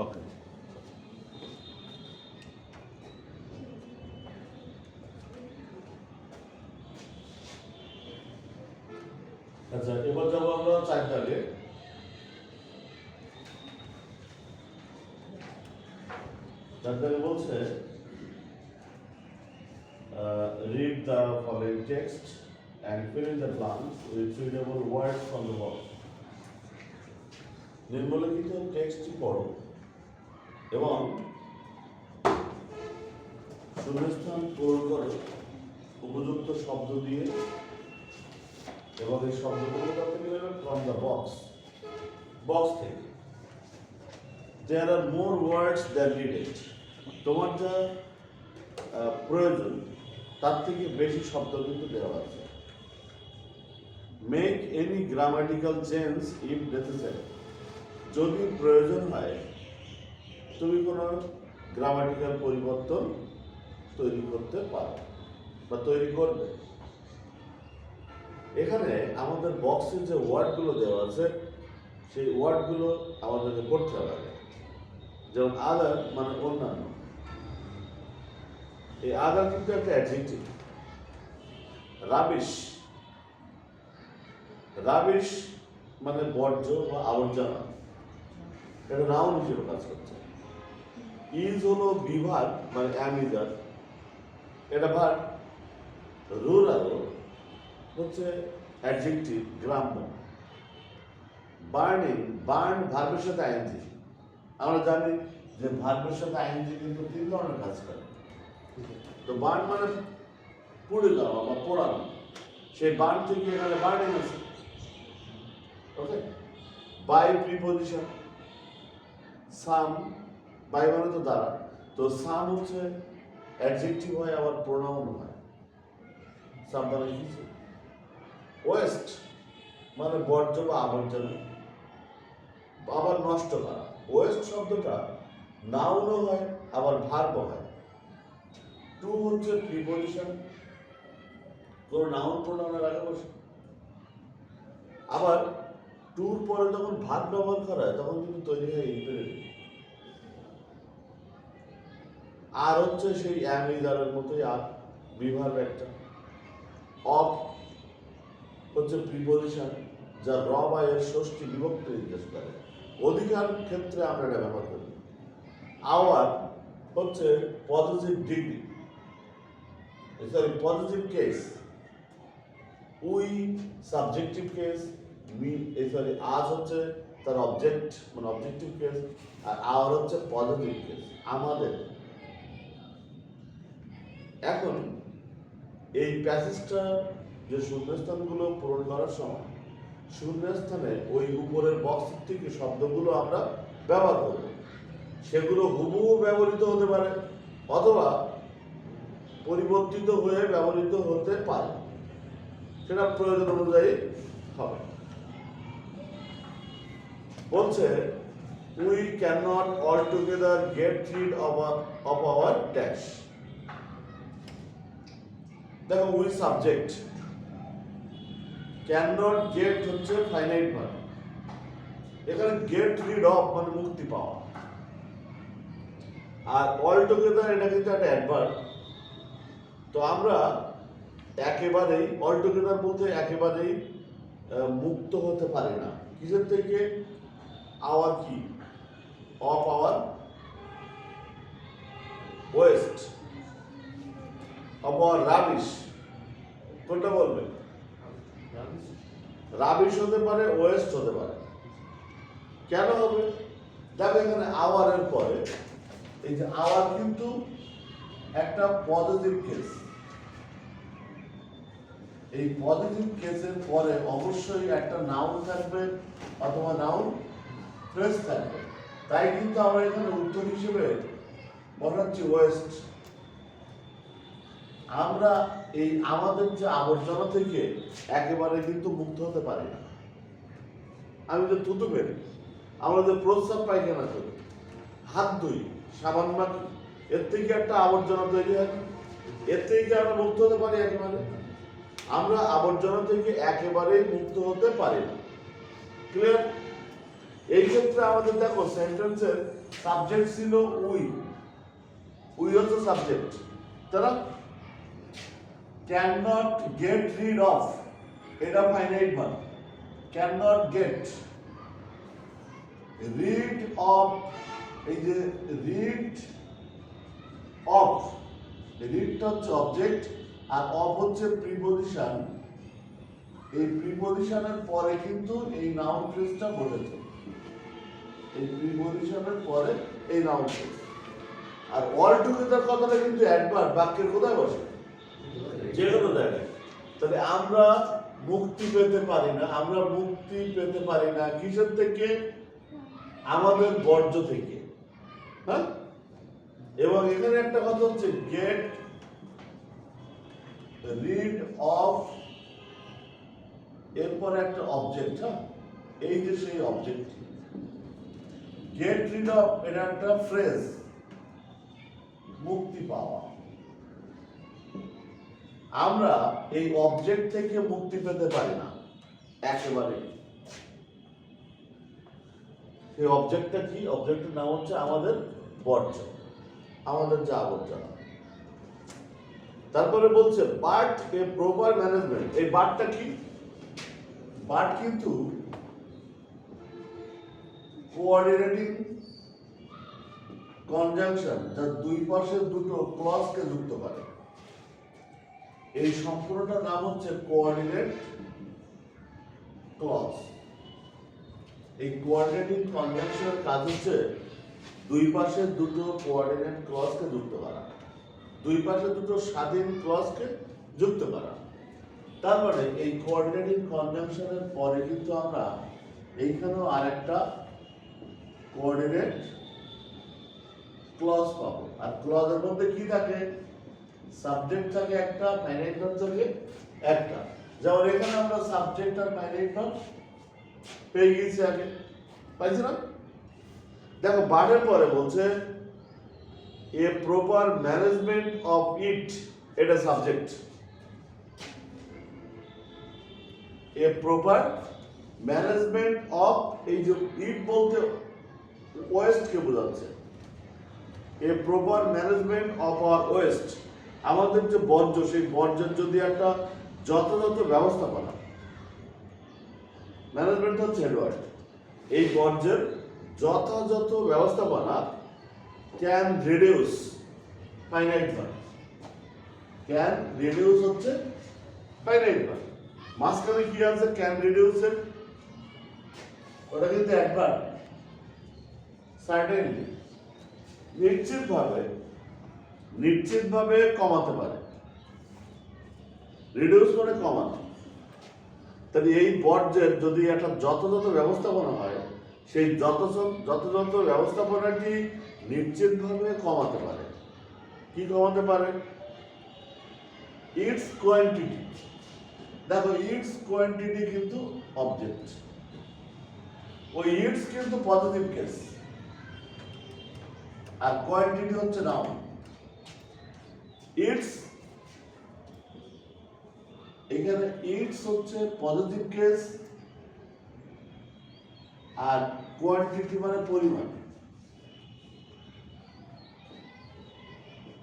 ওকে, আচ্ছা এবার যাবো আমরা 4 দাগে। 4 দাগে বলছে read the following text and fill in the blanks with suitable words from the box. নিম্নলিখিত টেক্সটটি পড়ো এবং শূন্যস্থান পূরণ করো উপযুক্ত শব্দ দিয়ে, এবং এই শব্দগুলো করতে গেলে ফ্রম দ্য বক্স থেকে। দেয়ার আর মোর ওয়ার্ডস দ্যান নিডেড। তোমার যা প্রয়োজন তার থেকে বেশি শব্দ কিন্তু দেওয়া আছে। Make any grammatical change if necessary. যদি প্রয়োজন হয় তুমি কোনো গ্রামাটিক্যাল পরিবর্তন তৈরি করতে পারো বা তৈরি করবে। এখানে আমাদের বক্সে যে ওয়ার্ডগুলো দেওয়া আছে সেই ওয়ার্ডগুলো আমাদেরকে পড়তে হবে। যেমন আদার মানে অন্যান্য, এই আদার কিন্তু একটা অ্যাডজেক্টিভ। রাবিশ মানে বর্জ্য বা আবর্জনা, এটা নাউন হিসেবে কাজ করছে। ইজ হলো বিভাগ মানে অ্যামিজার, এটা ভার্ব। রুরাল হচ্ছে অ্যাডজেক্টিভ গ্রাম্য। বার্ন ভার্বের সাথে আইএনজি। আমরা জানি যে ভার্বের সাথে আইএনজি কিন্তু 3 ধরনের কাজ করে। তো বার্ন মানে পুড়ে যাওয়া বা পোড়ানো, সেই বার্ন থেকে এখানে বার্নিং আছে। ওকে, বাই প্রিপোজিশন, সাম বাই মানে তো দ্বারা, তো সাম হচ্ছে অ্যাডজেক্টিভ হয় আবার প্রোনাউন হয়। সাম মানে কিছু। ওয়েস্ট মানে বর্জ্য বা আবর্জনা, আবার নষ্ট করা। ওয়েস্ট শব্দটা নাউনও হয় আবার ভার্বও হয়। টু হচ্ছে প্রিপোজিশন, কোনো নাউন প্রোনাউনের আগে বসে। আবার টুর পরে যখন ভার্ব ব্যবহার করা হয় তখন কিন্তু তৈরি হয় ইম্পেরেটিভ। আর হচ্ছে সেই অ্যামিজারের মতোই আর বিভার্ব একটা। অফ হচ্ছে প্রিপোজিশন, যা র বা এর ষষ্ঠী বিভক্তি নির্দেশ করে। অধিকার ক্ষেত্রে আমরা এটা ব্যবহার করি। আওয়ার হচ্ছে positive degree, positive case. We subjective case, আজ হচ্ছে তার অবজেক্ট মানে অবজেক্টিভ কেস, আর আওয়ার হচ্ছে পজিটিভ কেস আমাদের। এখন এই প্যাসেজটা যে শূন্যস্থানগুলো পূরণ করার সময় শূন্যস্থানে ওই উপরের বক্সের থেকে শব্দগুলো আমরা ব্যবহার করব। সেগুলো হুবহু ব্যবহৃত হতে পারে অথবা পরিবর্তিত হয়ে ব্যবহৃত হতে পারে, সেটা প্রয়োজন অনুযায়ী হবে। বলছে we can not all together get rid of our dash. দেখো we subject, can not get হচ্ছে ফাইনাইট ভার্ব। এখানে গেট রিড অফ মানে মুক্তি পাওয়া, আর অল টুগেদার এটা কিন্তু একটা অ্যাডভার্ব। তো আমরা একেবারেই অল টুগেদার বলতে একেবারেই মুক্ত হতে পারি না। কিসের থেকে? আওয়ার কি? Of our West, of our rubbish. কোনটা বলবে? রাবিশ হতে পারে, ওয়েস্ট হতে পারে। কেন হবে? দেখো এখানে আওয়ারের পরে এই যে আওয়ার কিন্তু একটা পজিটিভ কেস। এই পজিটিভ কেসের পরে অবশ্যই একটা নাউন থাকবে অথবা নাউন ফ্রেজ থাকবে। তাই কিন্তু আমরা এখানে উত্তর হিসেবে বসাচ্ছি ওয়েস্ট। আমরা এই আমাদের যে আবর্জনা থেকে একেবারে কিন্তু মুক্ত হতে পারি না। আমি যে থুতু ফেলি, আমরা যে প্রস্রাব পায়খানা করি, হাত ধুই, সাবান মাখি, এর থেকে একটা আবর্জনা তৈরি হয়। এর থেকে আমরা মুক্ত হতে পারি একেবারে? আমরা আবর্জনা থেকে একেবারেই মুক্ত হতে পারি না। ক্লিয়ার? এই ক্ষেত্রে আমাদের দেখো সেন্টেন্সের সাবজেক্ট ছিল উই হচ্ছে সাবজেক্ট, তারা can not get rid of, এটা finite verb, can not get rid of, এই যে রিড অফ, রিডটা হচ্ছে অবজেক্ট আর অফ হচ্ছে প্রিপজিশন। এই প্রিপজিশনের পরে কিন্তু এই নাউন ফ্রেজটা বসেছে, এই প্রিপজিশনের পরে এই নাউন ফ্রেজ। আর অল টুগেদার কথাটা কিন্তু অ্যাডভার্ব, বাক্যের কোথায় বসে? যে কোনো জায়গায়। তাহলে আমরা মুক্তি পেতে পারি না, আমরা মুক্তি পেতে পারি না কিসের থেকে? আমাদের বর্জ্য থেকে, হ্যাঁ। এবং এখানে একটা কথা হচ্ছে গেট রিড অফ, এরপরে একটা অবজেক্ট, হ্যাঁ, এই যে সেই অবজেক্ট গেট রিড অফ, এটা একটা ফ্রেজ, মুক্তি পাওয়া। আমরা এই অবজেক্ট থেকে মুক্তি পেতে পারি না একেবারে। সেই অবজেক্টটা কি? অবজেক্টের নাম হচ্ছে আমাদের বর্জ্য, আমাদের যা আবর্জনা। তারপরে বলছে বাট এ প্রপার ম্যানেজমেন্ট। এই বাটটা কি? বাট কিন্তু কোঅর্ডিনেটিং কনজাংশন, যার দুই পাশে দুটো ক্লজকে যুক্ত করে। এই সম্পূর্ণটার নাম হচ্ছে কোঅর্ডিনেট ক্লজ। এই কোঅর্ডিনেটিং কনজাংশনের কাজ হচ্ছে দুই পাশে দুটো কোঅর্ডিনেট ক্লজকে যুক্ত করা, দুই পাশে দুটো স্বাধীন ক্লজকে যুক্ত করা। তারপরে এই কোঅর্ডিনেটিং কনজাংশনের পরে কিন্তু আমরা এইখানেও আরেকটা কোঅর্ডিনেট ক্লজ পাবো। আর ক্লজের মধ্যে কি থাকে? সাবজেক্ট থাকে একটা, ফাইনাইট ভার্ব থাকে একটা। যেমন এখানে আমরা সাবজেক্ট আর ফাইনাইট ভার্ব পেয়ে গেছি আগে, পাইছি না? দেখো বাটের পরে বলছে a proper management of it, এটা subject. A proper management of, এই যে ইট বলতে ওয়েস্টকে বোঝাচ্ছে। A proper management of our waste, আমাদের যে বর্জ্য, সেই বর্জ্যের যদি একটা যথাযথ ব্যবস্থাপনা, ম্যানেজমেন্ট হচ্ছে হেডওয়ার্ড, এই বর্জ্যের যথাযথ ব্যবস্থাপনা can reduce, finite verb, can reduce হচ্ছে ফাইনাইট ভার্ব। মাঝখানে কি আছে? ক্যান রিডিউসের, ওটা কিন্তু অ্যাডভার্ব, সার্টেনলি, নিশ্চিতভাবে কমাতে পারে। রিডিউস মানে কমানো। তাহলে এই বর্জ্যের যদি একটা যথাযথ ব্যবস্থাপনা হয়, সেই যথাযথ ব্যবস্থাপনাটি নিশ্চিতভাবে কমাতে পারে। কি কমাতে পারে? It's quantity. দেখো ইটস কোয়ান্টিটি কিন্তু অবজেক্ট, ওই ইটস কিন্তু পজিটিভ কেস, আর কোয়ান্টিটি হচ্ছে নাউন। ইটস, এখানে ইটস হচ্ছে পজিটিভ কেস, আর কোয়ান্টিটি মানে পরিমাণ,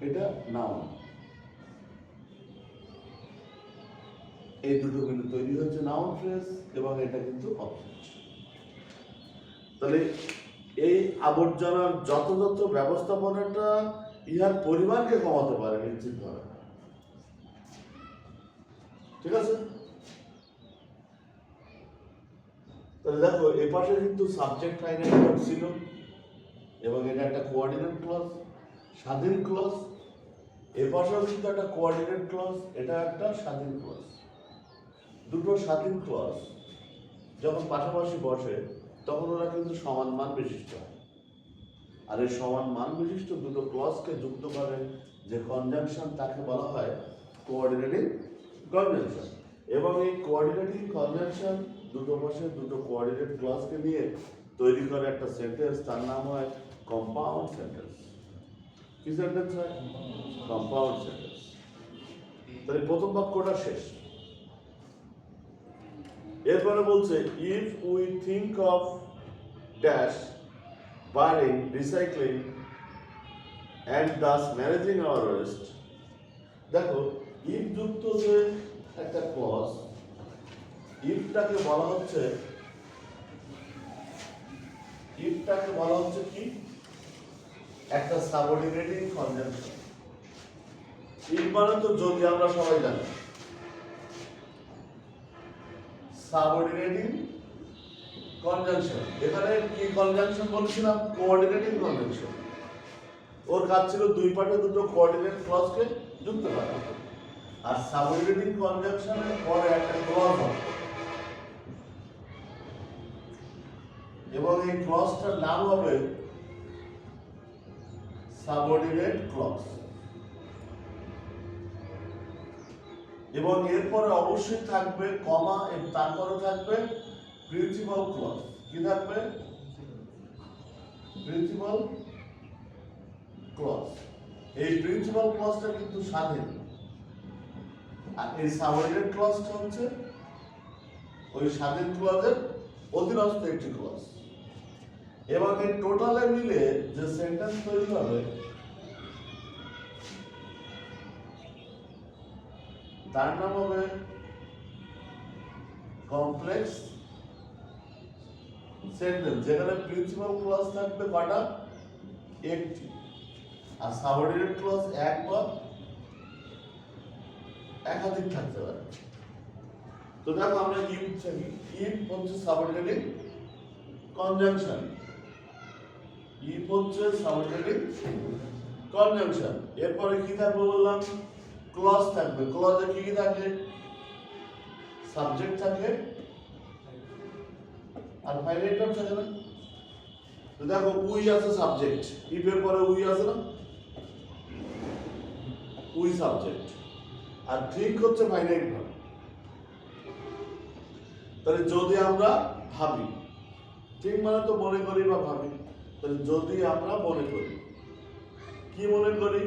এটা নাউন। এই দুটো কিন্তু তৈরি হচ্ছে নাউন ফ্রেজ, এবং এটা কিন্তু অবজেক্ট। তাহলে এই আবর্জনার যথাযথ ব্যবস্থাপনাটা ইহার পরিমাণকে কমাতে পারে নিশ্চিতভাবে, ঠিক আছে? তাহলে দেখো এপাশে কিন্তু সাবজেক্ট ফাইনাইট ভার্ব ছিল, এবং এটা একটা কোঅর্ডিনেট ক্লজ, স্বাধীন ক্লজ। এপাশেও কিন্তু একটা কোঅর্ডিনেট ক্লজ, এটা একটা স্বাধীন ক্লজ। দুটো স্বাধীন ক্লজ যখন পাশাপাশি বসে তখন ওরা কিন্তু সমান মান বিশিষ্ট হয়। আর এই সমান মান বিশিষ্ট দুটো ক্লজকে যুক্ত করে যে কনজাংশন, তাকে বলা হয় কোঅর্ডিনেটিং কনজাংশন। এবং এই কোঅর্ডিনেটিং কনজাংশন দুটো পাশে দুটো কোঅর্ডিনেট ক্লজকে নিয়ে তৈরি করে একটা সেন্টেন্স, তার নাম হয় কম্পাউন্ড সেন্টেন্স। কি সেন্টেন্স হয়? Compound sentence. তাহলে প্রথম বাক্যটা শেষ। এরপরে বলছে if we think of dash burning, recycling and thus managing our waste. দেখো if যুক্ত যে একটা ক্লজ, ইফটাকে বলা হচ্ছে কি একটা সাবঅর্ডিনেটিং কনজাংশন। ইফ মানে তো যদি, আমরা সবাই জানি সাবঅর্ডিনেটিং কনজাংশন। এখানে কি কনজাংশন বলছিলাম? Coordinating conjunction. ওর কাজ ছিল দুই পার্টে দুটো কোঅর্ডিনেট ক্লজকে যুক্ত করা। আর সাবঅর্ডিনেটিং কনজাংশনের পরে একটা ক্লজ হবে এবং এই ক্লজটার নাম হবে সাবঅর্ডিনেট ক্লজ। এবং এরপরে অবশ্যই থাকবে কমা এবং তারপরে থাকবে প্রিন্সিপাল ক্লজ। কি থাকবে? Principal clause. এই প্রিন্সিপাল ক্লজটা কিন্তু স্বাধীন, আর এই সাবঅর্ডিনেট ক্লজটা হচ্ছে ওই স্বাধীন ক্লজের অধীনস্থ একটি ক্লজ। এবং এই টোটালে মিলে যে সেন্টেন্স তৈরি হবে তার নাম হবে কমপ্লেক্স সেন্টেন্স, যেখানে প্রিন্সিপাল ক্লজ থাকবে কটা? একটি, আর সাবঅর্ডিনেট ক্লজ এক বা একাধিক থাকতে পারে। তো দেখো আমরা ইফ জানি, ইফ হচ্ছে সাবঅর্ডিনেটিং কনজাংশন। ইফ হচ্ছে সাবঅর্ডিনেটিং কনজাংশন। এরপরে কি থাকবে বললাম? ক্লজ থাকবে। ক্লজে কি কি থাকে? সাবজেক্ট থাকে আর ফাইনাইট ভার্ব থাকে না? তো দেখো উই আছে সাবজেক্ট, ইফ এর পরে উই আছে না? উই সাবজেক্ট, আর থিংক হচ্ছে ফাইনাইট ভার্ব। তাহলে যদি আমরা ভাবি, থিংক মানে তো মনে করি বা ভাবি, তাহলে যদি আমরা মনে করি, কি মনে করি?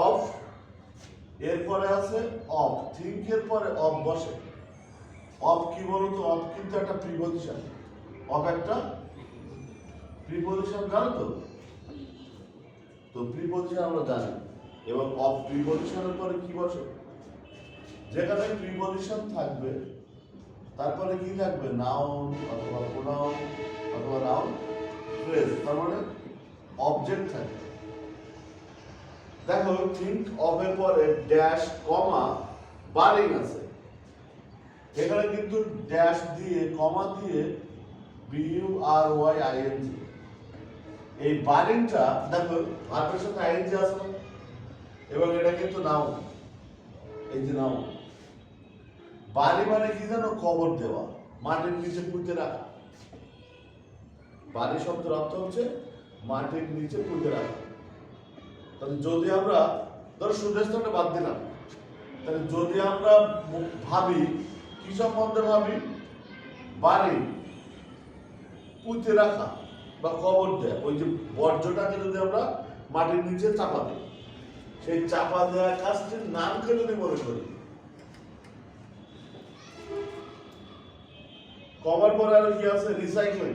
অফ, এরপরে আছে অফ, থিংক এর পরে অফ বসে। অফ কি বলতো? অফ কিন্তু একটা প্রিপজিশন। অফ একটা প্রিপজিশন, জানো তো? তো প্রিপজিশন আমরা জানি, এবং অফ প্রিপজিশনের পরে কি বসে? যেখানে প্রিপজিশন থাকবে তারপরে কি থাকবে? নাউন অথবা প্রোনাউন অথবা নাউন ফ্রেজ, তার মানে অবজেক্ট থাকবে। দেখো থিংক অফ এর পরে ড্যাশ কমা বারিং আছে। এখানে কিন্তু ড্যাশ দিয়ে কমা দিয়ে BURYING, এই বারিংটা দেখো ভার্বের সাথে আইএনজি আছে না, এবং এটা কিন্তু নাউন। এই যে নাউন, বাড়ি মানে কি জানো? কবর দেওয়া, মাটির নিচে পুঁতে রাখা। বাড়ি শব্দের অর্থ হচ্ছে মাটির নিচে পুঁতে রাখা। তাহলে যদি আমরা ধরো সূর্যাস্তটা বাদ দিলাম, তাহলে যদি আমরা ভাবি কি সম্বন্ধে ভাবি? বাড়ি পুঁতে রাখা বা কবর দেয়া। ওই যে বর্জ্যটাকে যদি আমরা মাটির নিচে চাপা দিই, সেই চাপা দেওয়া কাজটির নামকে যদি মনে করি। কভার পরে আর কি আছে? রিসাইক্লিং।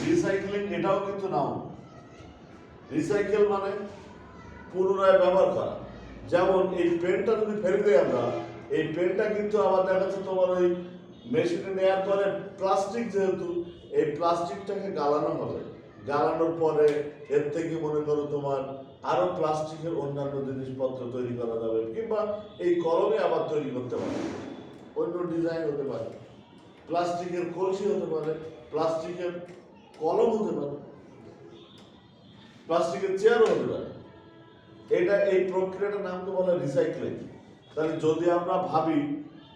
রিসাইক্লিং এটাও কিন্তু নাউন। রিসাইকেল মানে পুনরায় ব্যবহার করা। যেমন এই পেনটা যদি ফেলে দিই আমরা, এই পেনটা কিন্তু আবার দেখা যাচ্ছে তোমার ওই মেশিনে নেওয়ার পরে প্লাস্টিক, যেহেতু এই প্লাস্টিকটাকে গালানো হবে, গালানোর পরে এর থেকে মনে করো তোমার আরো প্লাস্টিকের অন্যান্য জিনিসপত্র তৈরি করা যাবে, কিংবা এই কলমে আবার তৈরি করতে পারে, অন্য ডিজাইন হতে পারে, প্লাস্টিকের কলসি হতে পারে, প্লাস্টিকের কলম হতে পারে, প্লাস্টিকের চেয়ারও হতে পারে। এটা এই প্রক্রিয়াটার নাম তো বলে রিসাইক্লিং। তাহলে যদি আমরা ভাবি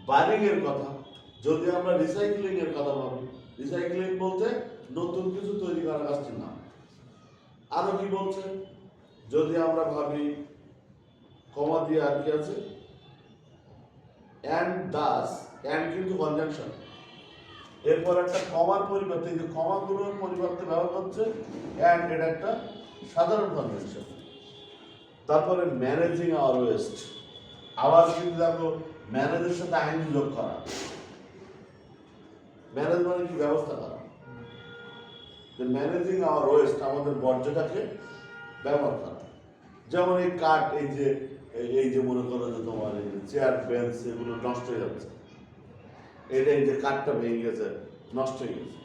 বারিং এর কথা, যদি আমরা রিসাইক্লিং এর কথা ভাবি, রিসাইক্লিং বলতে নতুন কিছু তৈরি করার কাজটির নাম। আরো কি বলছে? যদি আমরা ভাবি কমা দিয়ে আর কি আছে? অ্যান্ড দাস, অ্যান্ড কিন্তু কনজাংশন, এরপর একটা কমার পরিবর্তে, যে কমাগুলোর পরিবর্তে ব্যবহার করছে অ্যান্ড, এটা একটা সাধারণ কনভেনশন। তারপরে ম্যানেজিং আওয়ার ওয়েস্ট, আবার কিন্তু দেখো ম্যানেজের সাথে আইন যোগ করা। ম্যানেজ মানে কি ব্যবস্থা করা, ম্যানেজিং আওয়ার ওয়েস্ট, আমাদের বর্জ্যটাকে ব্যবহার করা। যেমন এই কাঠ, এই যে মনে করো যে তোমার এই চেয়ার বেঞ্চ এগুলো নষ্ট হয়ে যাচ্ছে, এই যে কাঠটা ভেঙে গেছে, নষ্ট হয়ে গেছে,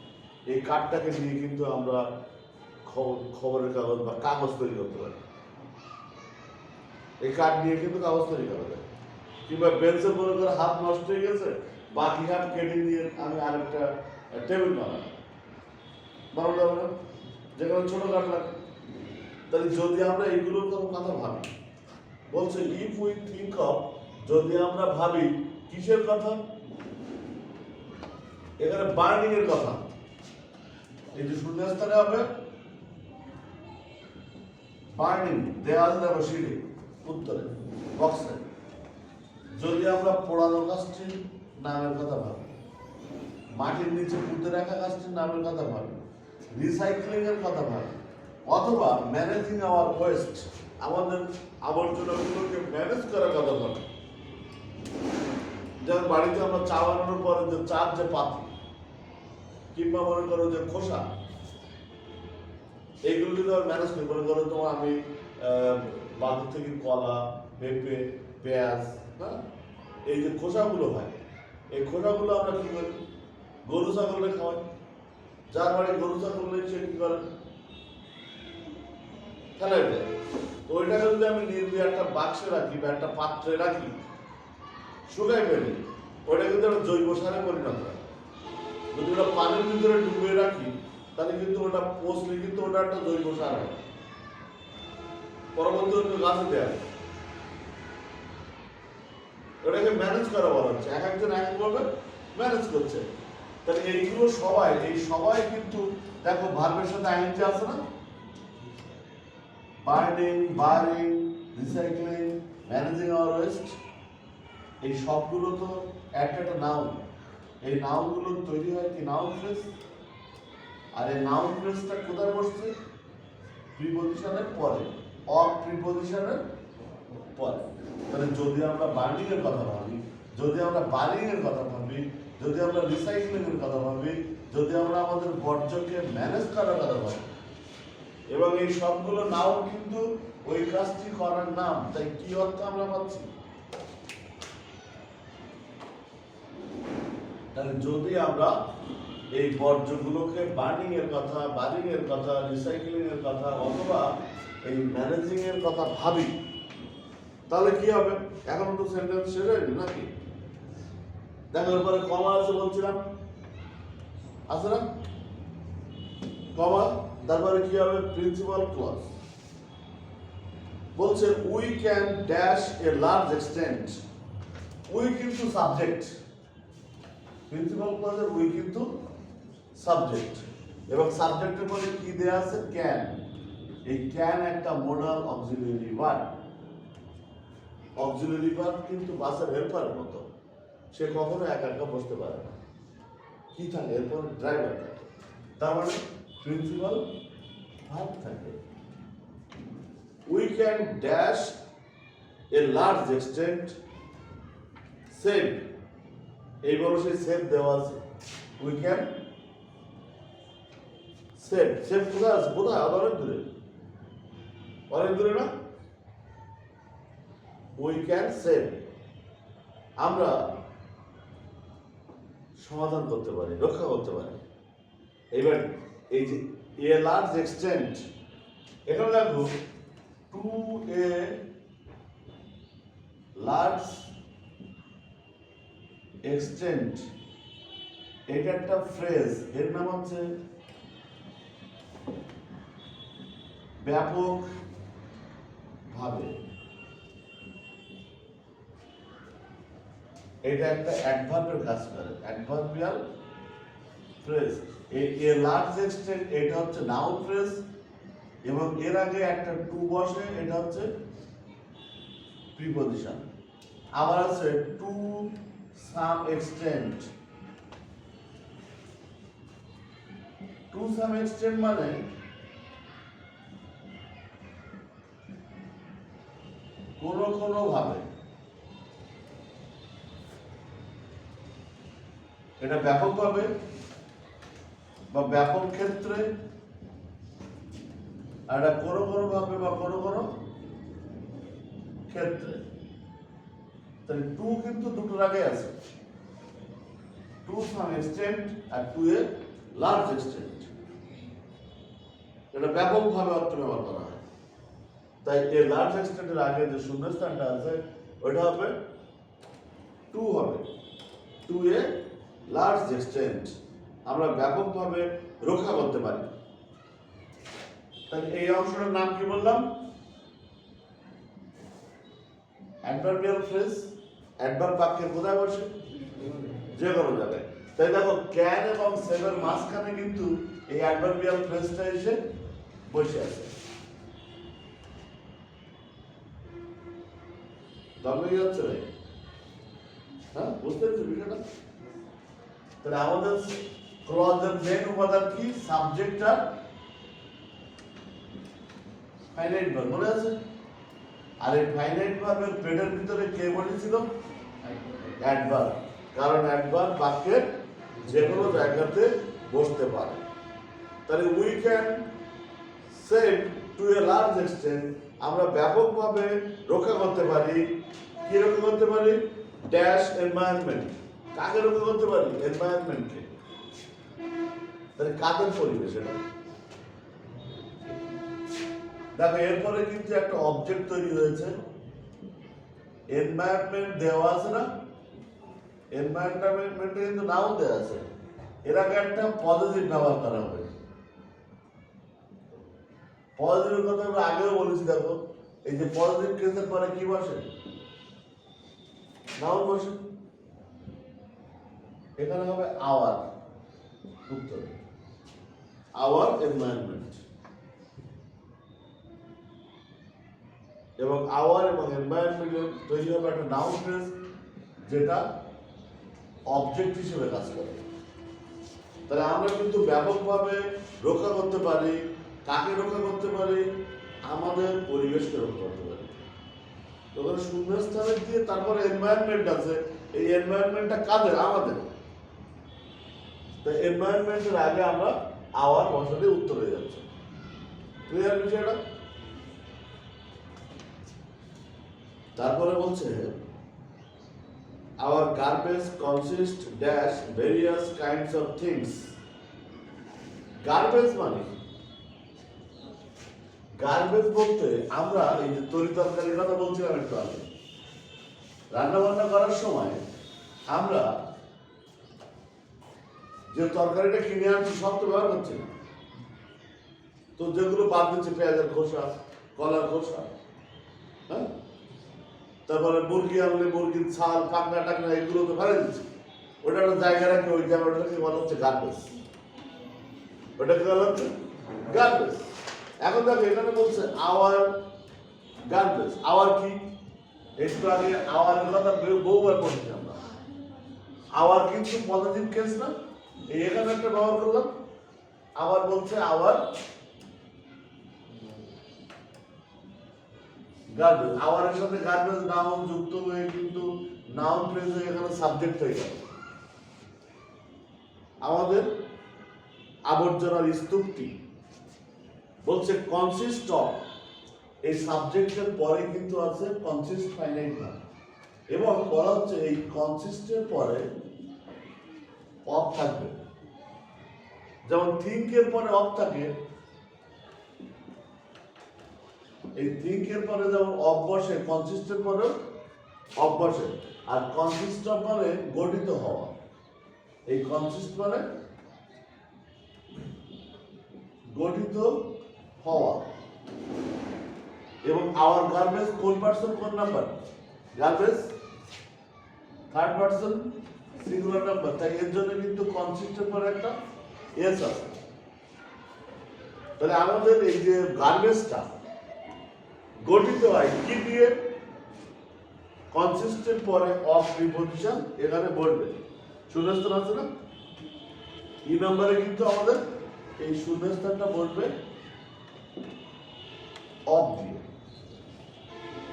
এই কাঠটাকে নিয়ে কিন্তু আমরা খবরের কাগজ বা কাগজ তৈরি করতে পারি। এই কাঠ নিয়ে কিন্তু কাগজ তৈরি করা যায়। কিংবা বেঞ্চের মনে করে হাত নষ্ট হয়ে গেছে, বাকি হাত কেটে নিয়ে আমি আরেকটা টেবিল বানানো যাবে না, যেখানে ছোট কাঠ লাগে। তাহলে যদি আমরা এইগুলোর কথা ভাবি, বলছে ইফ উই থিঙ্ক অফ, যদি আমরা ভাবি কিসের কথা, এখানে বার্নিং এর কথা। এই যে শূন্যস্থানে হবে বার্নিং, দেওয়াল দেবো সিঁড়ি উত্তরে বক্সে। যদি আমরা পোড়ানো গাছটির নামের কথা ভাবি, মাটির নিচে পুঁতে রাখা গাছটির নামের কথা ভাবি, রিসাইক্লিং এর কথা ভাবি, অথবা ম্যানেজিং আওয়ার ওয়েস্ট, আমাদের আবর্জনাগুলোকে ম্যানেজ করার কথা ভাবি। যেমন বাড়িতে আমরা চা বানানোর পরে যে চার যে পাতি, কিংবা মনে করো যে খোসা, এইগুলো যদি আমরা ম্যানেজ করি, মনে করো তোমার আমি বাজার থেকে কলা, পেঁপে, পেঁয়াজ, হ্যাঁ, এই যে খোসাগুলো হয়, এই খোসাগুলো আমরা কি করি, গরু ছাগলকে খাওয়াই। যার বাড়ি গরু ছাগল নেই সে কি করে, ফেলাই দেয়। তো ওইটাকে যদি আমি নির্ভয়ে একটা বাক্সে রাখি বা একটা পাত্রে রাখি, শুকাই ফেলি, ওইটা কিন্তু একটা জৈব সারে পরিণত হয়। যদি ওটা পানির ভিতরে ডুবে রাখি, তাহলে কিন্তু ওটা পচলে কিন্তু ওটা একটা জৈব সার হয়, পরবর্তী গাছে দেওয়া। ওটাকে ম্যানেজ করা বলা হচ্ছে, এক একজন এক একভাবে ম্যানেজ করছে। তাহলে এইগুলো সবাই কিন্তু দেখো ভার্বের সাথে আইএনজি আছে না, burning, burying, recycling, managing our waste, এই সবগুলো তো একটা নাউন। এই নাউনগুলো তৈরি হয় কি নাউন ফ্রেজ, আর এই নাউন ফ্রেজটা কোথায় বসছে, প্রিপজিশনের পরে, অফ প্রিপজিশনের পরে। তাহলে যদি আমরা বার্নিং এর কথা ভাবি, যদি আমরা বারিং এর কথা ভাবি, যদি আমরা রিসাইক্লিং এর কথা ভাবি, যদি আমরা আমাদের বর্জ্যকে ম্যানেজ করার কথা ভাবি, এবং এই সবগুলো নাউন কিন্তু ওই কাজটি করার নাম, তাই কি অর্থ আমরা পাচ্ছি। তাহলে যদি আমরা এই বর্জ্যগুলোকে বার্নিং এর কথা, বারিং এর কথা, রিসাইক্লিং এর কথা, অথবা এই ম্যানেজিং এর কথা ভাবি, তাহলে কি হবে। এখনো তো সেন্টেন্স শেষ হয়নি নাকি, দেখো এরপরে কমা আছে বলছিলাম, আছে না কমা, তারপরে কি হবে, প্রিন্সিপাল ক্লজ। বলছে we can dash a large extent, we কিন্তু সাবজেক্ট, প্রিন্সিপাল ক্লজের উই কিন্তু সাবজেক্ট, এবং সাবজেক্টের পরে কি দেয়া আছে, ক্যান। এই ক্যান একটা modal auxiliary verb. Auxiliary verb কিন্তু বাসের হেল্পারের মতো, সে কখনো একা একা বসতে পারে না, কি থাকে এরপর ড্রাইভার থাকে, তার মানে প্রিন্সিপাল ভার্ব থাকে। We can dash a large extent save, এই বলো সেই সেভ দেওয়া আছে, উই ক্যান সেভ। সেভ কোথায় আছে, কোথায়, অনেক দূরে, অনেক দূরে না, উই ক্যান সেভ, আমরা সমাধান করতে পারি, রক্ষা করতে পারি। এবার এই যে এ লার্জ এক্সটেন্ট, এখানে দেখো টু এ লার্জ এক্সটেন্ট, এটা একটা ফ্রেজ, এর নাম হচ্ছে ব্যাপক ভাবে। এটা একটা অ্যাডভার্বের কাজ করে, অ্যাডভার্বিয়াল ফ্রেজ। এ লার্জ এক্সটেন্ট এটা হচ্ছে নাউন ফ্রেজ, এবং এর আগে একটা টু বসে, এটা হচ্ছে প্রিপজিশন। আবার আছে to some extent, to some extent মানে কোনো ভাবে, এটা ব্যাপকভাবে বা ব্যাপক ক্ষেত্রে, আর এটা কোনো কোনো ভাবে বা কোনো কোনো ক্ষেত্রে। তাহলে টু কিন্তু দুটোর আগে আছে, টু সাম এক্সটেন্ট আর টু এ লার্জ এক্সটেন্ট। এটা ব্যাপকভাবে অর্থ ব্যবহার করা হয়। তাই এই লার্জ এক্সটেন্টের আগে যে শূন্যস্থানটা আছে ওইটা হবে টু হবে, টু এ লার্জ এক্সটেন্ট। আমরা ব্যাপকভাবে রক্ষা করতে পারি। তাহলে এই অংশটার নাম কি বললাম? Adverbial phrase. অ্যাডভার্ব বাক্যে কোথায় বসে? যে কোনো জায়গায়। তাই দেখো ক্যান এবং সেভের মাঝখানে কিন্তু এই অ্যাডভার্বিয়াল ফ্রেজটা এসে বসে আছে। দমে যাচ্ছে ভাই? হ্যাঁ, বুঝতে পেরেছো বিষয়টা? তাহলে আমাদের ক্লজের মেন উপাদান কি? সাবজেক্ট আর ফাইনাইট ভার্ব, মনে আছে? আর এই ফাইনাইট ভার্বের পেটের ভিতরে কে বলেছিল? অ্যাডভার্ব। কারণ অ্যাডভার্ব বাক্যের যে কোনো জায়গাতে বসতে পারে। তাহলে we can save two a large extent, আমরা ব্যাপকভাবে রক্ষা করতে পারি। কি রক্ষা করতে পারি? Dash environment. কাকে রক্ষা করতে পারি? এনভায়রনমেন্টকে। তাহলে কাদের পরিবেশ এটা? দেখো এরপরে কিন্তু একটা অবজেক্ট তৈরি হয়েছে। এনভায়রনমেন্ট দেওয়া আছে না? এনভায়রনমেন্টে কিন্তু নাউন দেওয়া আছে। এর আগে একটা পজিটিভ ব্যবহার করা হবে। পজিটিভ কথা আমরা আগেও বলেছি। দেখো এই যে পজিটিভ কেসের পরে কি বসে? নাউন বসে। এখানে হবে আওয়ার, উত্তর আওয়ার এনভায়রনমেন্ট। এবং আওয়ার এবং এনভায়রনমেন্ট তৈরি হবে একটা নাউন ফ্রেজ যেটা অবজেক্ট হিসেবে কাজ করে। তাহলে আমরা কিন্তু ব্যাপকভাবে রক্ষা করতে পারি। কাকে রক্ষা করতে পারি? আমাদের পরিবেশকে রক্ষা করতে পারি। ওখানে শূন্যস্থানে দিয়ে তারপরে এনভায়রনমেন্ট আছে। এই এনভায়রনমেন্টটা কাদের? আমাদের। তাই এনভায়রনমেন্টের আগে আমরা আওয়ার বসালে উত্তর হয়ে যাচ্ছে। ক্লিয়ার বিষয়টা? তারপরে বলছে our garbage consists dash various kinds of things. Garbage মানে গার্বেজ বলতে আমরা এই যে তরি তরকারির কথা বলছিলাম একটু আগে, রান্না বান্না করার সময় আমরা যে তরকারিটা কিনে আনছি সব তো ব্যবহার করছি না। তো যেগুলো বাদ দিচ্ছে পেঁয়াজের খোসা, কলার খোসা, হ্যাঁ, তারপরে মুরগি আনলে মুরগির ছাল, পাকনা টাকনা এগুলো তো ফেলে দিচ্ছে। ওটা একটা জায়গা রাখে, ওই জায়গাটাকে বলা হচ্ছে গার্বেজ। ওটাকে বলা হচ্ছে গার্বেজ। এখন দেখো এখানে বলছে আওয়ার গার্বেজ। আওয়ার কি? একটু আগে আওয়ারের কথা বহুবার পড়ছি আমরা। আওয়ার কিন্তু পজিটিভ কেস না? এখানে একটা ব্যবহার করলাম। আবার বলছে আওয়ার গার্বেজ। আওয়ারের সাথে গার্বেজ নাউন যুক্ত হয়ে কিন্তু নাউন ফ্রেজ হয়ে এখানে সাবজেক্ট হয়ে গেল। আমাদের আবর্জনার স্তূপটি বলছে কনসিস্ট অফ, এই সাবজেক্টের পরে কিন্তু আছে কনসিস্ট ফাইনাইট ভার্ব, এবং বলা হচ্ছে এই কনসিস্টের পরে অফ থাকবে। যেমন থিঙ্কের পরে অফ থাকে, এই থিঙ্কের পরে যেমন অফ বসে, কনসিস্টের পরে অফ বসে। আর কনসিস্ট মানে গঠিত হওয়া। এই কনসিস্ট মানে গঠিত হওয়া। এবং আওয়ার গার্বেজ কোন পার্সন কোন number? Garbage third person singular number. তাই এর জন্য কিন্তু কনসিস্টের পরে একটা এস আছে। তাহলে আমাদের এই যে গার্বেজটা গঠিত হয় কি দিয়ে? কনসিস্টের পরে অফ প্রিপজিশন এখানে বলবে। শূন্যস্থান আছে না? ই নম্বরে কিন্তু আমাদের এই শূন্যস্থানটা বলবে অফ দিয়ে।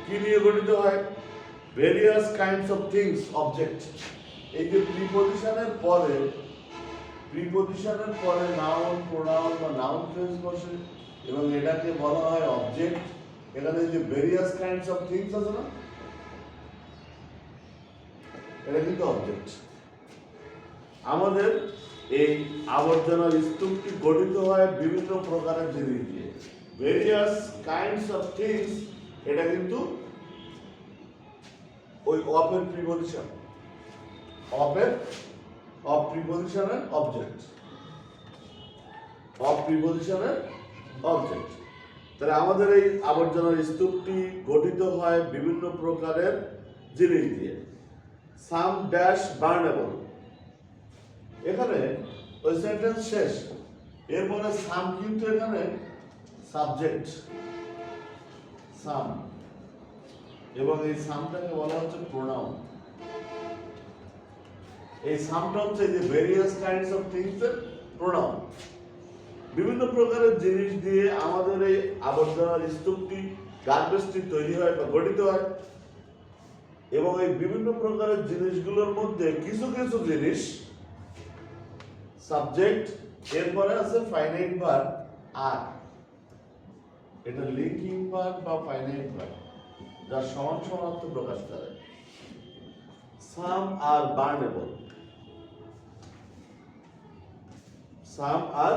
কি নিয়ে গঠিত হয়? Various kinds of things, object. এই যে প্রিপজিশনের পরে নাউন প্রোনাউন বা নাউন ফ্রেজ বসে এবং এটাকে বলা হয় অবজেক্ট। এখানে যে ভেরিয়াস কাইন্ডস অফ থিংস আছে না, এটা কিন্তু অবজেক্ট। আমাদের এই আবর্জনার স্তূপটি গঠিত হয় বিভিন্ন প্রকারের জিনিস দিয়ে। ভেরিয়াস কাইন্ডস অফ থিংস, এটা কিন্তু ওই অফের প্রিপজিশন, অফ প্রিপজিশনের অবজেক্ট, অফ প্রিপজিশনের অবজেক্ট। তাহলে আমাদের এই আবর্জনার স্তূপটি গঠিত হয় বিভিন্ন প্রকারের জিনিস দিয়ে। সাম ড্যাশ বার্নেবল, এখানে ওই সেন্টেন্স শেষ, এরপরে সাম কিন্তু এখানে সাবজেক্ট সাম, এবং এই সামটাকে বলা হচ্ছে প্রোনাউন। এই সামটা হচ্ছে যে ভেরিয়াস কাইন্ডস অফ থিংস এর প্রোনাউন। বিভিন্ন প্রকারের জিনিস দিয়ে আমাদের এই আবর্জনার স্তূপটি গার্বেজটি তৈরি হয় বা গঠিত হয়, এবং এই বিভিন্ন প্রকারের জিনিসগুলোর মধ্যে কিছু কিছু জিনিস সাবজেক্ট, এরপরে আছে ফাইনাইট ভার্ব আর, এটা লিঙ্কিং ভার্ব বা ফাইনাইট ভার্ব যা সমান সমার্থ প্রকাশ করে। সাম আর বার্নেবল, সাম আর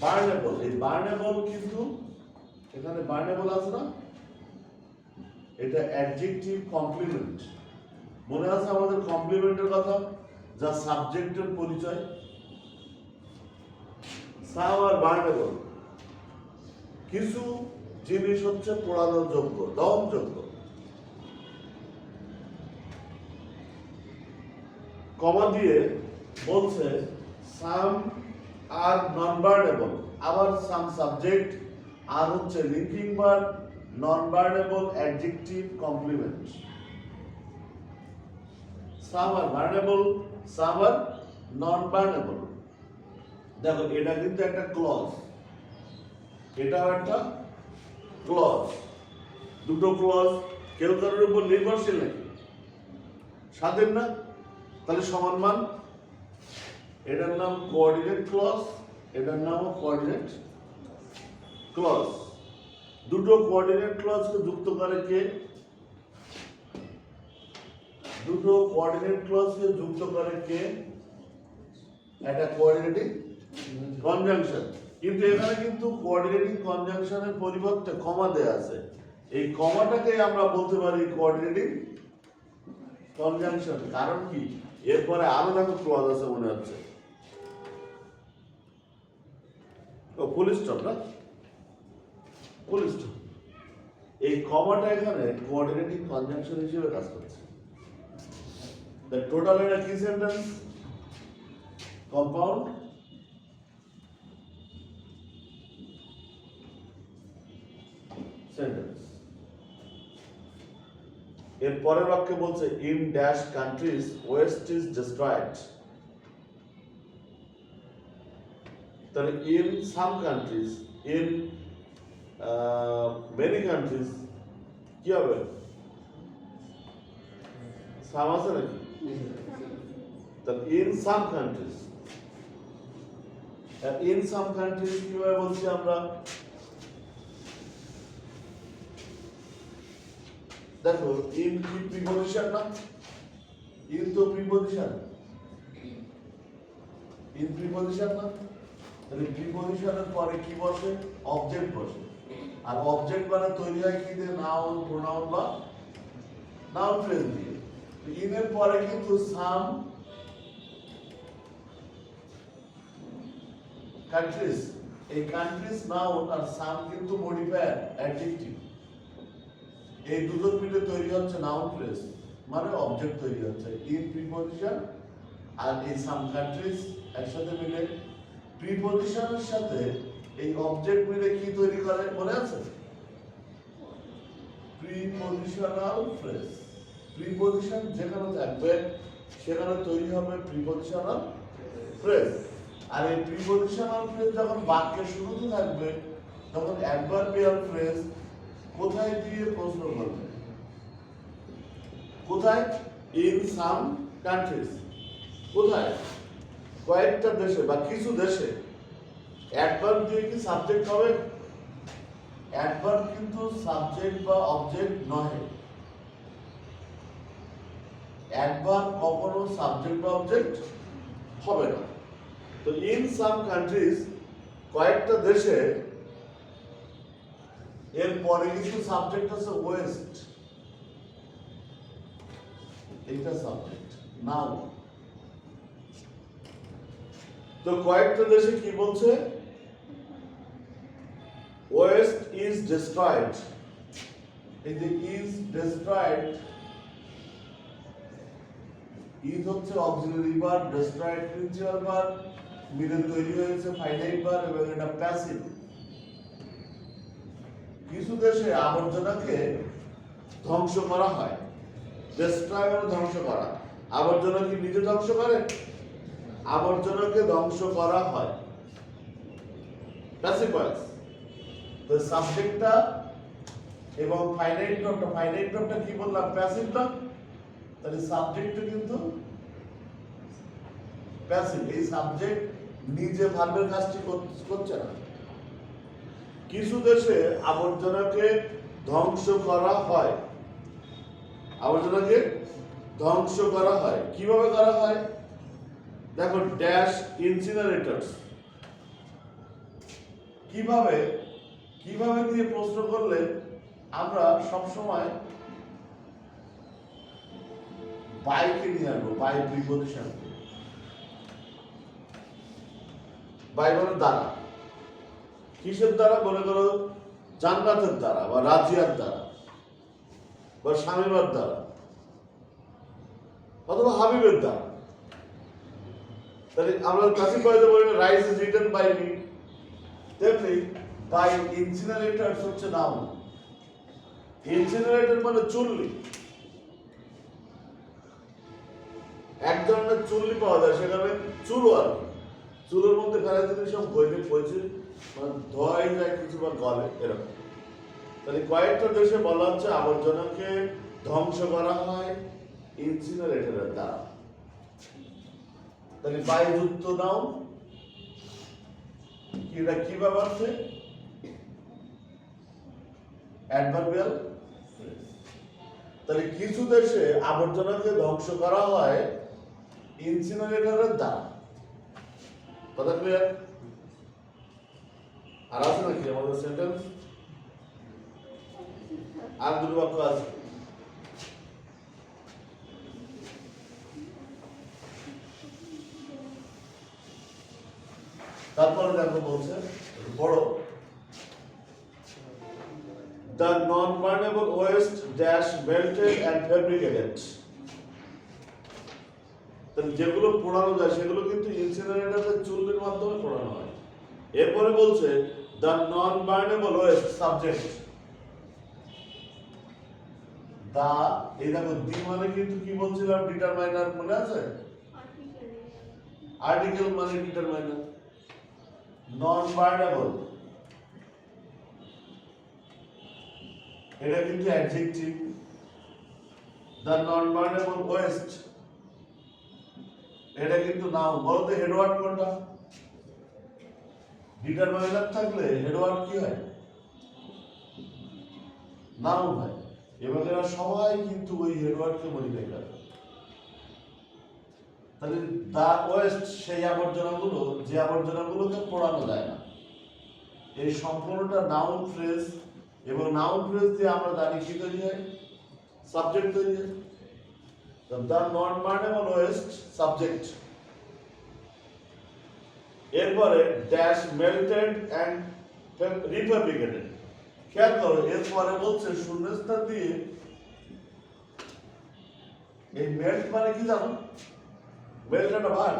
বার্নেবল, এই বার্নেবল কিন্তু এখানে বার্নেবল আছে না, এটা অ্যাডজেক্টিভ কমপ্লিমেন্ট। মনে আছে আমাদের কমপ্লিমেন্টের কথা, যা সাবজেক্টের পরিচয়। সাম আর বার্নেবল, কিছু জিনিস হচ্ছে পোড়ানোর যোগ্য, দহনযোগ্য। কমা দিয়ে বলছে সাম আর নন বার্নেবল, আবার সাম সাবজেক্ট, আর হচ্ছে লিঙ্কিং ভার্ব, নন বার্নেবল অ্যাডজেক্টিভ কমপ্লিমেন্ট। সাম আর বার্নেবল, সাম আর নন বার্নেবল। দেখো এটা কিন্তু একটা ক্লজ, এটাও একটা ক্লজ, দুটো ক্লজ, কেউ কারোর উপর নির্ভরশীল নাকি? স্বাধীন না, তাহলে সমান মান। এটার নাম কোঅর্ডিনেট ক্লজ, এটার নামও কোঅর্ডিনেট ক্লজ। দুটো কোঅর্ডিনেট ক্লজকে যুক্ত করে কে? দুটো কোঅর্ডিনেট ক্লজকে যুক্ত করে কে? একটা কোঅর্ডিনেটিং কনজাংশন। কিন্তু এখানে কিন্তু কোঅর্ডিনেটিং কনজাংশনের পরিবর্তে কমা দেয়া আছে, এই কমাটাকে আমরা বলতে পারি কোঅর্ডিনেটিং কনজাংশন। কারণ কি, এরপরে আরো দেখো ক্লজ আছে মনে হচ্ছে, ও ফুল স্টপ না, ফুল স্টপ। এই কমাটা এখানে কোঅর্ডিনেটিং কনজাংশন হিসেবে কাজ করছে। The total এটা কি সেন্টেন্স? Compound sentence. এর পরের বাক্যে বলছে in dash countries waste is destroyed. তাহলে in some countries, in many countries কি হবে? সাম আছে নাকি? তাহলে in some countries, in some countries কিভাবে বলছি আমরা? দেখো ইন কি প্রিপজিশন না, ইন তো প্রিপজিশন, ইন প্রিপজিশন না, তাহলে প্রিপজিশনের পরে কি বসে? অবজেক্ট বসে। আর অবজেক্ট মানে তৈরি হয় কি দিয়ে? নাউন প্রোনাউন বা নাউন ফ্রেজ দিয়ে। ইনের পরে কিন্তু সাম কান্ট্রিজ, এই কান্ট্রিজ নাউন আর সাম কিন্তু মডিফায়ার অ্যাডজেক্টিভ, এই দুটো মিলে তৈরি হচ্ছে নাউন ফ্রেজ, মানে অবজেক্ট তৈরি হচ্ছে। ইন প্রিপজিশন আর এই সাম কান্ট্রিজ একসাথে মিলে প্রিপজিশনের সাথে এই অবজেক্ট মিলে কি তৈরি করে মনে আছে? Prepositional phrase. প্রিপজিশন যেখানে থাকবে সেখানে তৈরি হবে প্রিপজিশনাল ফ্রেজ। আর এই প্রিপজিশনাল ফ্রেজ যখন বাক্যের শুরুতে থাকবে তখন অ্যাডভার্বিয়াল ফ্রেজ কোথায় দিয়ে প্রশ্ন করবে? কোথায়? In some countries. কোথায়? কয়েকটা দেশে বা কিছু দেশে অ্যাডভার্ব দিয়ে কি সাবজেক্ট হবে? অ্যাডভার্ব কিন্তু সাবজেক্ট বা অবজেক্ট নয়। অ্যাডভার্ব কখনো সাবজেক্ট বা অবজেক্ট হবে না। তো ইন সাম কান্ট্রিজ, কয়েকটা দেশে এর পরে কিছু সাবজেক্ট আছে ওয়েস্ট, এটা সাবজেক্ট নাও। তো কয়েকটা দেশে কি বলছে? West is destroyed. এই যে ইজ ডিস্ট্রয়েড, ইজ হচ্ছে auxiliary verb, destroyed principal verb, middle তৈরি হয়েছে ফাইনাইট ভার্ব এবং এটা প্যাসিভ। কিছু দেশে আবর্জনাকে ধ্বংস করা হয়। ডিস্ট্রয় মানে ধ্বংস করা। আবর্জনা কি নিজে ধ্বংস করে? আবর্জনাকে ধ্বংস করা হয়, প্যাসিভ ভয়েস। তো সাবজেক্টটা এবং ফাইনাইট ভার্বটা কি বললাম? Passive verb. তাহলে সাবজেক্টটা কিন্তু প্যাসিভ, এই সাবজেক্ট নিজে ভার্বের কাজটি করছে না। কিছু দেশে আবর্জনাকে ধ্বংস করা হয়। আবর্জনাকে ধ্বংস করা হয়, কিভাবে করা হয়? দেখো, ড্যাশ ইনসিনারেটরস। কিভাবে কিভাবে দিয়ে প্রশ্ন করলে আমরা সবসময় বাইকে নিয়ে আসবো, বাই প্রিপজিশন। বাই মানে দ্বারা। কিসের দ্বারা? মনে করো জান্নাতের দ্বারা বা রাজিয়ার দ্বারা বা শামিমার দ্বারা অথবা হাবিবের দ্বারা। তাহলে আমরা ক্লাসিক পড়াতে বলি rice is written by me, তেমনি বাই ইনসিনারেটরস হচ্ছে নাউন। ইনসিনারেটর মানে চুল্লি। এক ধরনের চুল্লি পাওয়া যায়, সেখানে চুলো আর কি। চুলোর মধ্যে ফেলা জিনিস সব বইলে পড়ছে, মানে ধোয়াই যায় কিছু বা গলে, এরকম। তাহলে কয়েকটা দেশে বলা হচ্ছে আবর্জনাকে ধ্বংস করা হয় ইনসিনারেটরের দ্বারা। তাহলে বাই যুক্ত নাও, এটা কি ব্যবহার আছে? Adverbial phrase. তাহলে কিছু দেশে আবর্জনাকে ধ্বংস করা হয় ইনসিনারেটরের দ্বারা। কথা ক্লিয়ার? আর আছে নাকি আমাদের সেন্টেন্স? আর দুটো বাক্য আছে। তারপরে দেখো বলছে বড়, the non-burnable waste dash melted and fabricated। তাহলে যেগুলো পোড়ানো যায় সেগুলো কিন্তু ইনসিনারেটরের চুল্লির মাধ্যমে পোড়ানো হয়। এরপরে বলছে the non-burnable waste সাবজেক্ট। দা, এই দেখো দি মানে কিন্তু কি বলছিলাম? ডিটারমাইনার, মনে আছে? আর্টিকেল মানে ডিটারমাইনার। non-burnable এটা কিন্তু অ্যাডজেক্টিভ। the non-burnable waste এটা কিন্তু নাউন। বলতে হেডওয়ার্ড কোনটা? ডিটারমাইনার থাকলে হেডওয়ার্ড কি হয়? নাউন হয়। এবং এরা সবাই কিন্তু ওই হেডওয়ার্ডকে মডিফাই করে। তাহলে দা ওয়েস্ট সেই আবর্জনাগুলো, যে আবর্জনাগুলোকে পোড়ানো যায় না। এই সম্পূর্ণটা নাউন ফ্রেজ, এবং নাউন ফ্রেজ দিয়ে আমরা জানি কি তৈরি হয়? সাবজেক্ট তৈরি হয়। The non-burnable waste subject. এরপরে ড্যাশ মেল্টেড অ্যান্ড রিফ্যাব্রিকেটেড। খেয়াল করো, এরপরে বলছে শূন্যস্থান দিয়ে, এই মেল্ট মানে কি জানো? মেল্ট একটা ভার্ব।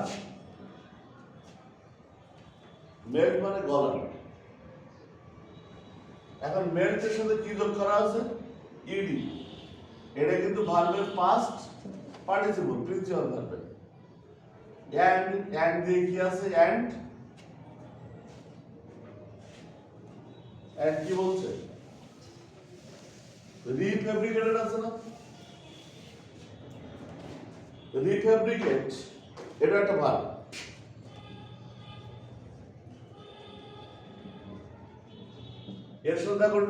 মেল্ট মানে গলানো। এখন মেল্টের সাথে কি যোগ করা আছে? ইডি। এটা কিন্তু ভার্বের পাস্ট পার্টিসিপল, প্রিন্সিপাল ভার্বের। এন্ড দিয়ে কি আছে? এন্ড কি বলছে? রিফ্যাব্রিকেটেড আছে না? রিফ্যাব্রিকেট এটা একটা ভার্ব। এর সাথে এখন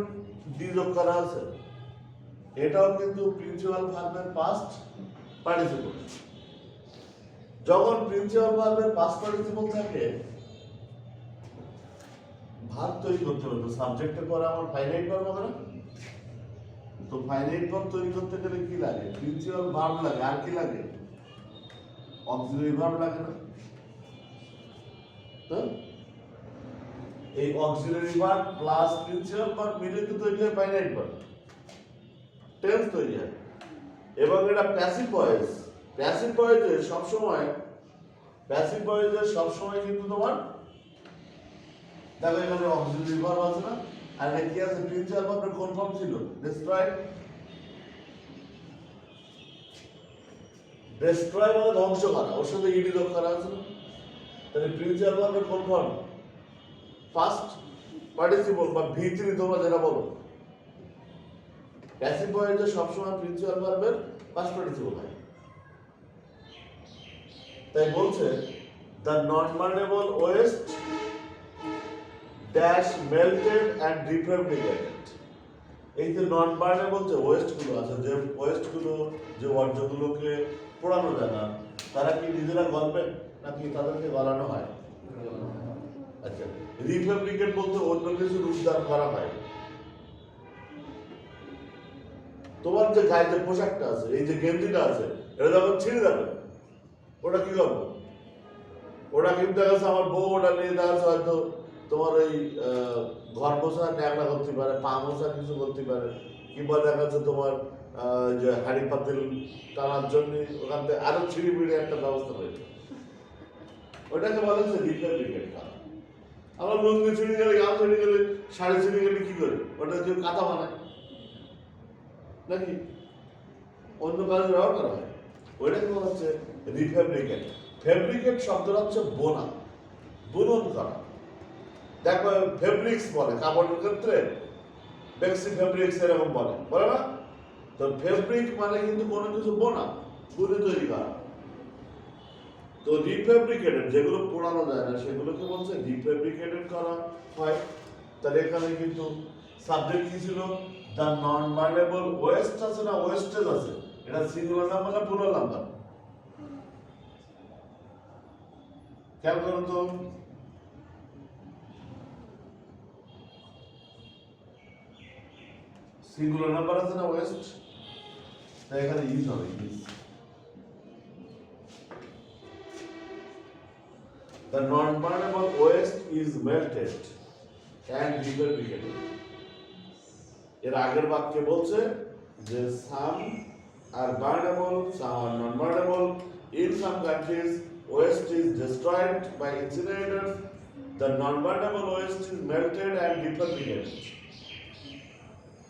ডি যোগ করা আছে, এটাও কিন্তু প্রিন্সিপাল ভার্বের পাস্ট পার্টিসিপল। যখন প্রিন্সিপাল ভার্বের পাস্ট পার্টিসিপল থাকে, ভার্ব তৈরি করতে হবে। তো সাবজেক্টের পরে আমার ফাইনাইট ভার্ব হবে না? তো ফাইনাইট ভার্ব তৈরি করতে গেলে কি লাগে? প্রিন্সিপাল ভার্ব লাগে, আর কি লাগে? অক্সিলারি ভার্ব লাগে না? তো এই auxiliary verb plus principal verb মিলে তো তৈরি হয় ফাইনাইট ভার্ব, টেন্স তৈরি হয়। এবং এটা প্যাসিভ ভয়েস। প্যাসিভ ভয়েসে সবসময় কিন্তু তোমার দেখো এখানে অক্সিলারি ভার্ব আছে না, আর এটা কি আছে? প্রিন্সিপাল ভার্বের কোন ফর্ম ছিল? ডিস্ট্রয়। ডিস্ট্রয় মানে ধ্বংস করা, ওর সাথে ইডি যোগ করা আছে না? তাহলে প্রিন্সিপাল ভার্বের কোন ফর্ম? ফার্স্ট পার্টিসিপল বা V3 তোমরা যেটা বলো। প্যাসিভ ভয়েসে সবসময় প্রিন্সিপাল ভার্বের ফার্স্ট পার্টিসিপল হয়। তাই বলছে the non-burnable waste dash melted and refabricated। এই যে নন বার্নেবল যে ওয়েস্ট গুলো আছে, যে ওয়েস্ট গুলো, যে বর্জ্যগুলোকে পোড়ানো যায় না, তারা কি নিজেরা গলবে নাকি তাদেরকে গলানো হয়? আচ্ছা, রিফেব্রিকেট বলতে অন্য কিছু রূপদান করা হয়। তোমার যে গায়ে যে পোশাকটা আছে, এই যে গেঞ্জিটা আছে, এটা যখন ছিঁড়ে যাবে, ওটা কি করবো? ওটা কিন্তু দেখা যাচ্ছে আমার বউ ওটা নিয়ে দেখা যাচ্ছে হয়তো তোমার ওই ঘর বসা ন্যাকড়া করতে পারে, পা বসা কিছু করতে পারে, কিংবা দেখা যাচ্ছে তোমার যে হাড়ি পাতিল টানার জন্য ওখান থেকে আরো ছিঁড়ি মিড়ে একটা ব্যবস্থা হয়েছে। ওটাকে বলা হচ্ছে রিফেব্রিকেট করা। আমার লুঙ্গি ছিঁড়ে গেলে, গাম ছিঁড়ে গেলে, শাড়ি ছিঁড়ে গেলে কি করে? ওটা কেউ কাঁথা বানায় নাকি অন্য কাজে ব্যবহার করা হয়? ওইটাকে বলা হচ্ছে রিফেব্রিকেট। ফেব্রিকেট শব্দটা হচ্ছে বোনা, বুনন করা। দেখো ফেব্রিক্স বলে কাপড়ের ক্ষেত্রে, বেক্সি ফেব্রিক্স এরকম বলে না? তো ফেব্রিক মানে কিন্তু কোনো কিছু বোনা, বুনে তৈরি করা। তো রিফেব্রিকেটেড যেগুলো পোড়ানো যায় না সেগুলোকে বলছে রিফেব্রিকেটেড করা হয়। তাহলে এখানে কিন্তু সাবজেক্ট কি ছিল? দ্য নন বার্নেবল ওয়েস্ট আছে না, ওয়েস্টেজ আছে, এটা সিঙ্গুলার নাম্বার না প্লুরাল নাম্বার? খেয়াল করুন তো, সিঙ্গুলার নাম্বার আছে না ওয়েস্ট, তাই এখানে ইজ হবে, is. The non-burnable waste is melted and refabricated। এর আগের বাক্যে বলছে যে some are burnable, some are non-burnable. In some countries, waste is destroyed by incinerators. The non-burnable waste is melted and refabricated।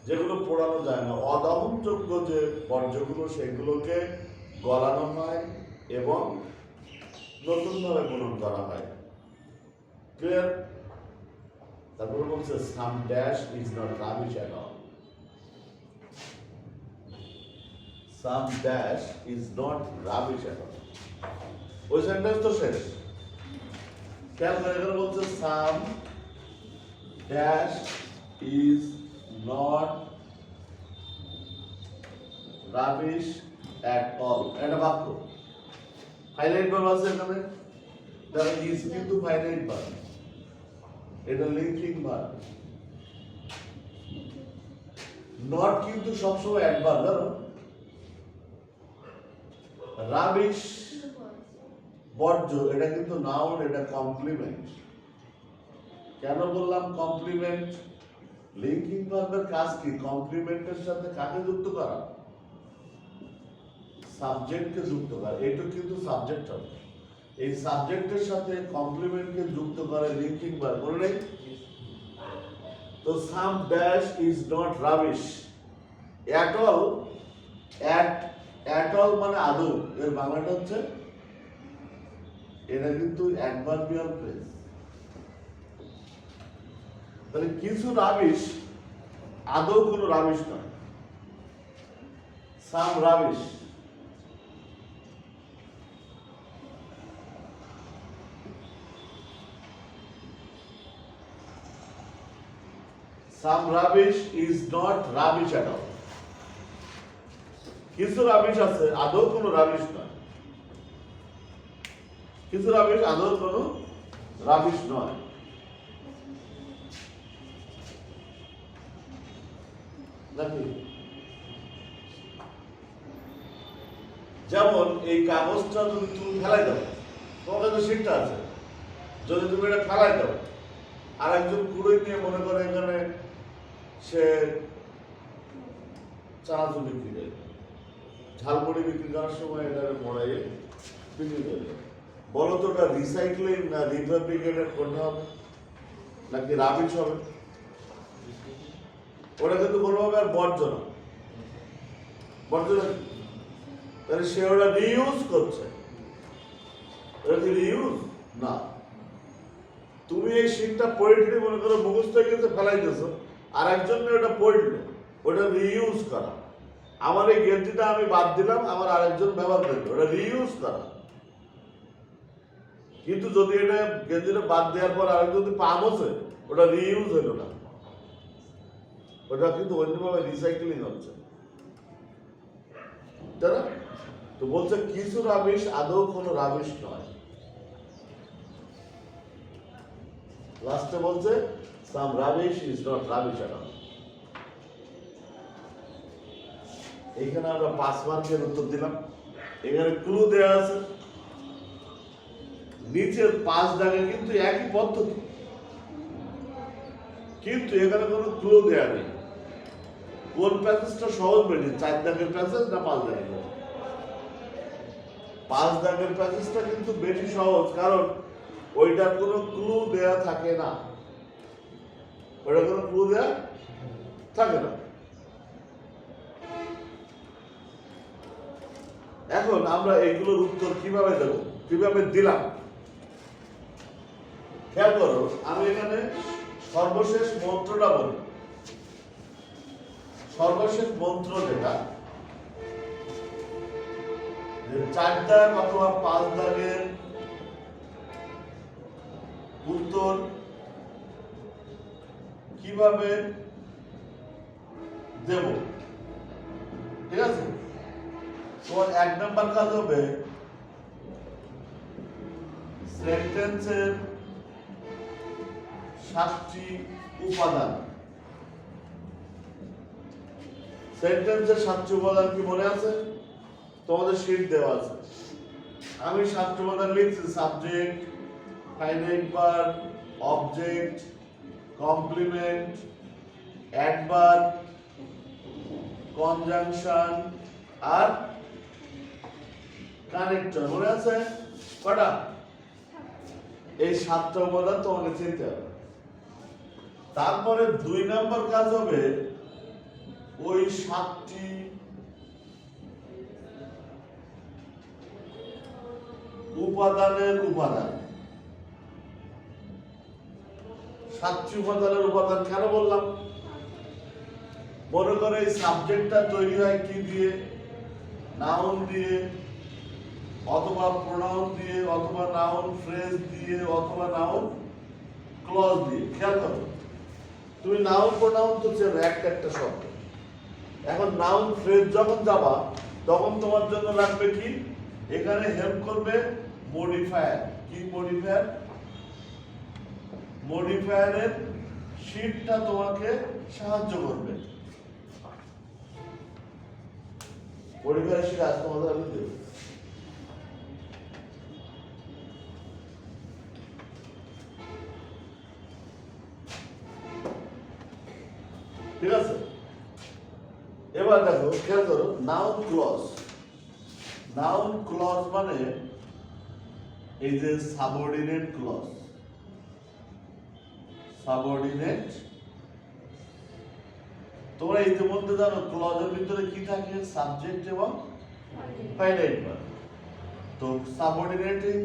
যেগুলো পোড়ানো যায় না, অদহনযোগ্য যে বর্জ্যগুলো, সেগুলোকে গলানো হয় এবং নতুনভাবে বুনন করা হয়। ক্লিয়ার? তারপরে বলছে some dash is not rubbish at all. Some dash is not rubbish at all. ওই সেন্টেন্স তো শেষ। খেয়াল করে এখানে বলছে some dash is not rubbish at all. এটা বাক্য। ফাইনাইট ভার্ব আছে এখানে, তাহলে ইজ কিন্তু ফাইনাইট ভার্ব, এটা লিঙ্কিং ভার্ব। নট কিন্তু সবসময় অ্যাডভার্ব, জানো? রাবিশ বর্জ্য, এটা কিন্তু নাউন, এটা কমপ্লিমেন্ট। কেন বললাম কমপ্লিমেন্ট? লিঙ্কিং ভার্বের কাজ কি? কমপ্লিমেন্টের সাথে কাকে যুক্ত করা? সাবজেক্টকে যুক্ত করা। এটা কিন্তু সাবজেক্ট হবে। এই সাবজেক্টের সাথে কমপ্লিমেন্টকে যুক্ত করে লিঙ্কিং ভার্ব, মনে নেই? তো some dash is not rubbish at all. At all মানে আদৌ, এর বাংলাটা হচ্ছে, এটা কিন্তু অ্যাডভার্বিয়াল ফ্রেজ। তাহলে কিছু রাবিশ আদৌ কোনো রাবিশ নয়। Some rubbish some rubbish is not rubbish at all. কিছু রাবিশ আছে আদৌ কোনো রাবিশ নয়, কিছু রাবিশ আদৌ কোনো রাবিশ নয়। নাকি যেমন এই কাগজটা যদি তুমি ফেলাই দাও, তোমার কাছে শীটটা আছে, যদি তুমি এটা ফেলাই দাও আর একজন কুড়োই নিয়ে মনে করে এখানে সে চানাচুর বিক্রি করে, ঝালমুড়ি বিক্রি করার সময় এটা মড়াইয়ে বিক্রি করে, বলো তো ওটা রিসাইক্লিং না রিফ্যাব্রিকেটেড কোনটা হবে নাকি রাবিশ হবে? ওটা কিন্তু কোনোভাবে আর বর্জ্য না, বর্জ্য না, তাহলে সে ওটা রিইউজ করছে, ওটা কি রিইউজ না। তুমি এই শীটটা পড়ে মনে করো মুখস্থ হয়ে গেছে ফেলাই দিয়েছো, আর একজন ওটা পড়লো, ওটা রিইউজ করা। আমার এই গেঞ্জিটা আমি বাদ দিলাম, আমার আরেকজন ব্যবহার করবে, ওটা রিইউজ করা। কিন্তু যদি এটা গেঞ্জিটা বাদ দেওয়ার পর আরেকজন যদি পা বসে, ওটা রিইউজ হলো না, ওটা কিন্তু অন্যভাবে রিসাইক্লিং হচ্ছে, তাই না? তো বলছে কিছু রাবিশ আদৌ কোনো রাবিশ নয়। লাস্টে বলছে some rubbish is not rubbish at all. এখানে আমরা 5 মার্কের উত্তর দিলাম। এখানে ক্লু দেওয়া আছে, নিচের 5 দাগে কিন্তু একই পদ্ধতি, কিন্তু এখানে কোনো ক্লু দেওয়া নেই কোন প্যাসেজটা সহজ বেশি, 4 দাগের প্যাসেজ না 5 দাগের। 5 দাগের প্যাসেজটা কিন্তু বেশি সহজ, কারণ ওইটার কোনো ক্লু দেয়া থাকে না, ওইটার কোনো ক্লু দেয়া থাকে না। এখন আমরা এইগুলোর উত্তর কিভাবে দেব, কিভাবে দিলাম খেয়াল করো। আমি এখানে সর্বশেষ মন্ত্রটা বলি। সর্বশেষ মন্ত্র যেটা 4 দাগ অথবা 5 দাগের উত্তর কিভাবে দেব, ঠিক আছে? তোমার 1 নাম্বার কাজ হবে সেন্টেন্সের 7টি উপাদান। সেন্টেন্সের 7টি উপাদান কি মনে আছে? তোমাদের শীট দেওয়া আছে। আমি 7টি উপাদান লিখছি: subject, finite verb, object, complement, adverb, conjunction আর কানেক্টর। মনে আছে কটা? এই 7টা উপাদান তোমাকে চিনতে হবে। তারপরে 2 নাম্বার কাজ হবে ওই 7টি উপাদানের উপাদান। 7টি উপাদানের উপাদান কেন বললাম? মনে করে এই সাবজেক্টটা তৈরি হয় কি দিয়ে? নাউন দিয়ে, অথবা প্রোনাউন দিয়ে, অথবা নাউন ফ্রেজ দিয়ে, অথবা নাউন ক্লজ দিয়ে। খেয়াল করো, তুমি নাউন প্রোনাউন তো চেনো একটা একটা শব্দ। এখন নাউন ফ্রেজ যখন যাবা তখন তোমার জন্য লাগবে কি? এখানে হেল্প করবে মডিফায়ার। কি মডিফায়ার? মডিফায়ারের শীটটা তোমাকে সাহায্য করবে। মডিফায়ারের শীট আজ তোমাদের আমি দেব। ঠিক আছে? এবার দেখো, খেয়াল করো, নাউন ক্লজ। নাউন ক্লজ মানে এই যে সাবঅর্ডিনেট ক্লজ। সাবঅর্ডিনেট, তোমরা ইতিমধ্যে জানো ক্লজের ভিতরে কি থাকে? সাবজেক্ট এবং ফাইনাইট ভার্ব। তো সাবঅর্ডিনেটিং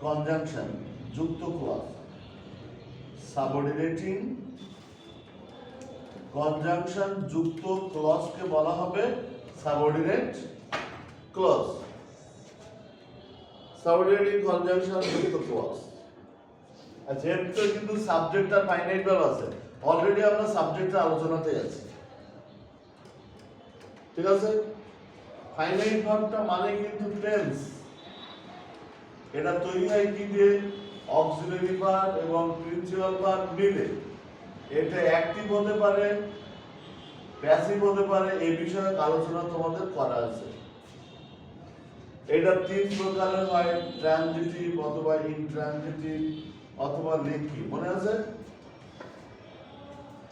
কনজাংশন যুক্ত ক্লজ, সাবঅর্ডিনেটিং কনজাংশন যুক্ত ক্লজকে বলা হবে সাবঅর্ডিনেট ক্লজ। সাবঅর্ডিনেটিং কনজাংশন যুক্ত ক্লজ। আর যেহেতু কিন্তু সাবজেক্ট আর ফাইনাইট ভার্ব আছে, অলরেডি আমরা সাবজেক্টের আলোচনাতে আছি, ঠিক আছে? ফাইনাইট ভার্বটা মানে কিন্তু টেন্স। এটা তৈরি হয় কি দিয়ে? অক্সিলারি ভার্ব এবং প্রিন্সিপাল ভার্ব মিলে। এটা অ্যাক্টিভ হতে পারে, প্যাসিভ হতে পারে, এই বিষয়ে আলোচনা তোমাদের করা আছে। এটা তিন প্রকারের হয়, ট্রানজিটিভ অথবা ইনট্রানজিটিভ অথবা লিঙ্কিং, মনে আছে?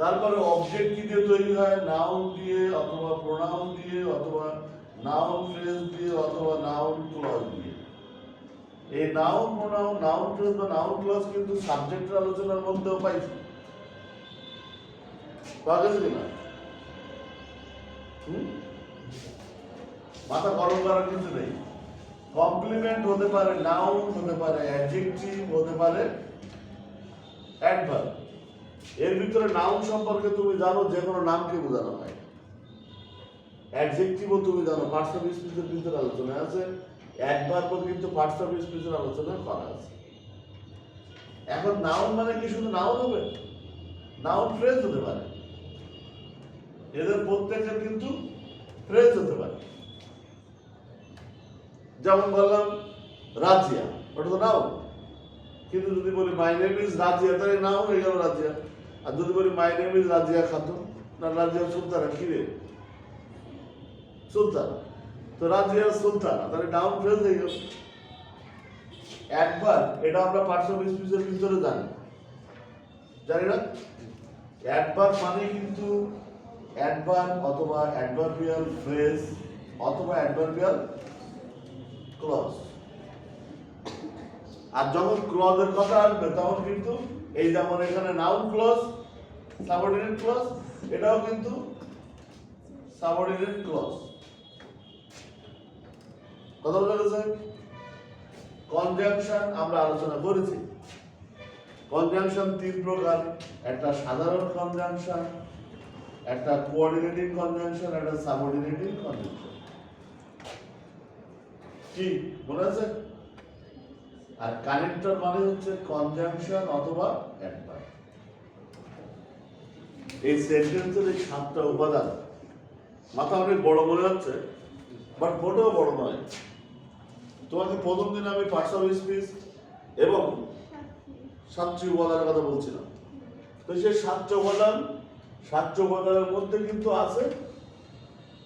তারপরে অবজেক্ট কি দিয়ে তৈরি হয়? নাউন দিয়ে অথবা প্রোনাউন দিয়ে অথবা নাউন ফ্রেজ দিয়ে অথবা নাউন ক্লজ দিয়ে। এই নাউন প্রোনাউন, নাউন ফ্রেজ বা নাউন ক্লজ কিন্তু সাবজেক্টের আলোচনার মধ্যেও পাইছি, পাওয়া গেছে কিনা? মাথা গরম করার কিছু নেই। কমপ্লিমেন্ট হতে পারে, নাউন হতে পারে, অ্যাডজেক্টিভ হতে পারে, অ্যাডভার্ব। এর ভিতরে নাউন সম্পর্কে তুমি জানো যে কোনো নামকে বোঝানো হয়। অ্যাডজেক্টিভও তুমি জানো, পার্টস অফ স্পিচের ভিতরে আলোচনা আছে। অ্যাডভার্বও কিন্তু পার্টস অফ স্পিচের আলোচনা করা আছে। এখন নাউন মানে কি শুধু নাউন হবে? নাউন ফ্রেজ হতে পারে, এদের প্রত্যেকের কিন্তু ফ্রেজ হতে পারে। যেমন বললাম রাজিয়া, ওটা তো নাউন। কিন্তু যদি বলি মাই নেম ইজ রাজিয়া, তাহলে নাউন হয়ে গেল রাজিয়া। আর যদি বলি my name is Razia Khatun, না রাজিয়া সুলতানা, কি রে সুলতানা, তো রাজিয়া সুলতানা, তাহলে নাউন ফ্রেজ হয়ে গেল। অ্যাডভার্ব, এটা আমরা পার্টস অফ স্পিচের ভিতরে জানি, জানি না? অ্যাডভার্ব মানে কিন্তু অ্যাডভার্ব অথবা অ্যাডভার্বিয়াল ফ্রেজ অথবা অ্যাডভার্বিয়াল ক্লজ। আর যখন ক্লজের কথা আসবে তখন কিন্তু এই যেমন এখানে নাউন ক্লজ, সাবঅর্ডিনেট ক্লজ, এটাও কিন্তু সাবঅর্ডিনেট ক্লজ। কথা বোঝা গেছে? কনজাংশন আমরা আলোচনা করেছি। কনজাংশন তিন প্রকার, একটা সাধারণ কনজাংশন, একটা কোঅর্ডিনেটিং কনজাংশন, একটা সাবঅর্ডিনেটিং কনজাংশন। কি মনে আছে? আর কানেক্টর মানে হচ্ছে কনজাংশন অথবা অ্যাডভার্ব। এই সেন্টেন্সের এই সাতটা উপাদান, মাথা অনেক বড় মনে হচ্ছে, বাট মোটেও বড় নয়। তোমাকে প্রথম দিন আমি পার্টস অফ স্পিচ এবং সাতটি উপাদানের কথা বলছিলাম। তো সেই সাতটা উপাদানের মধ্যে কিন্তু আছে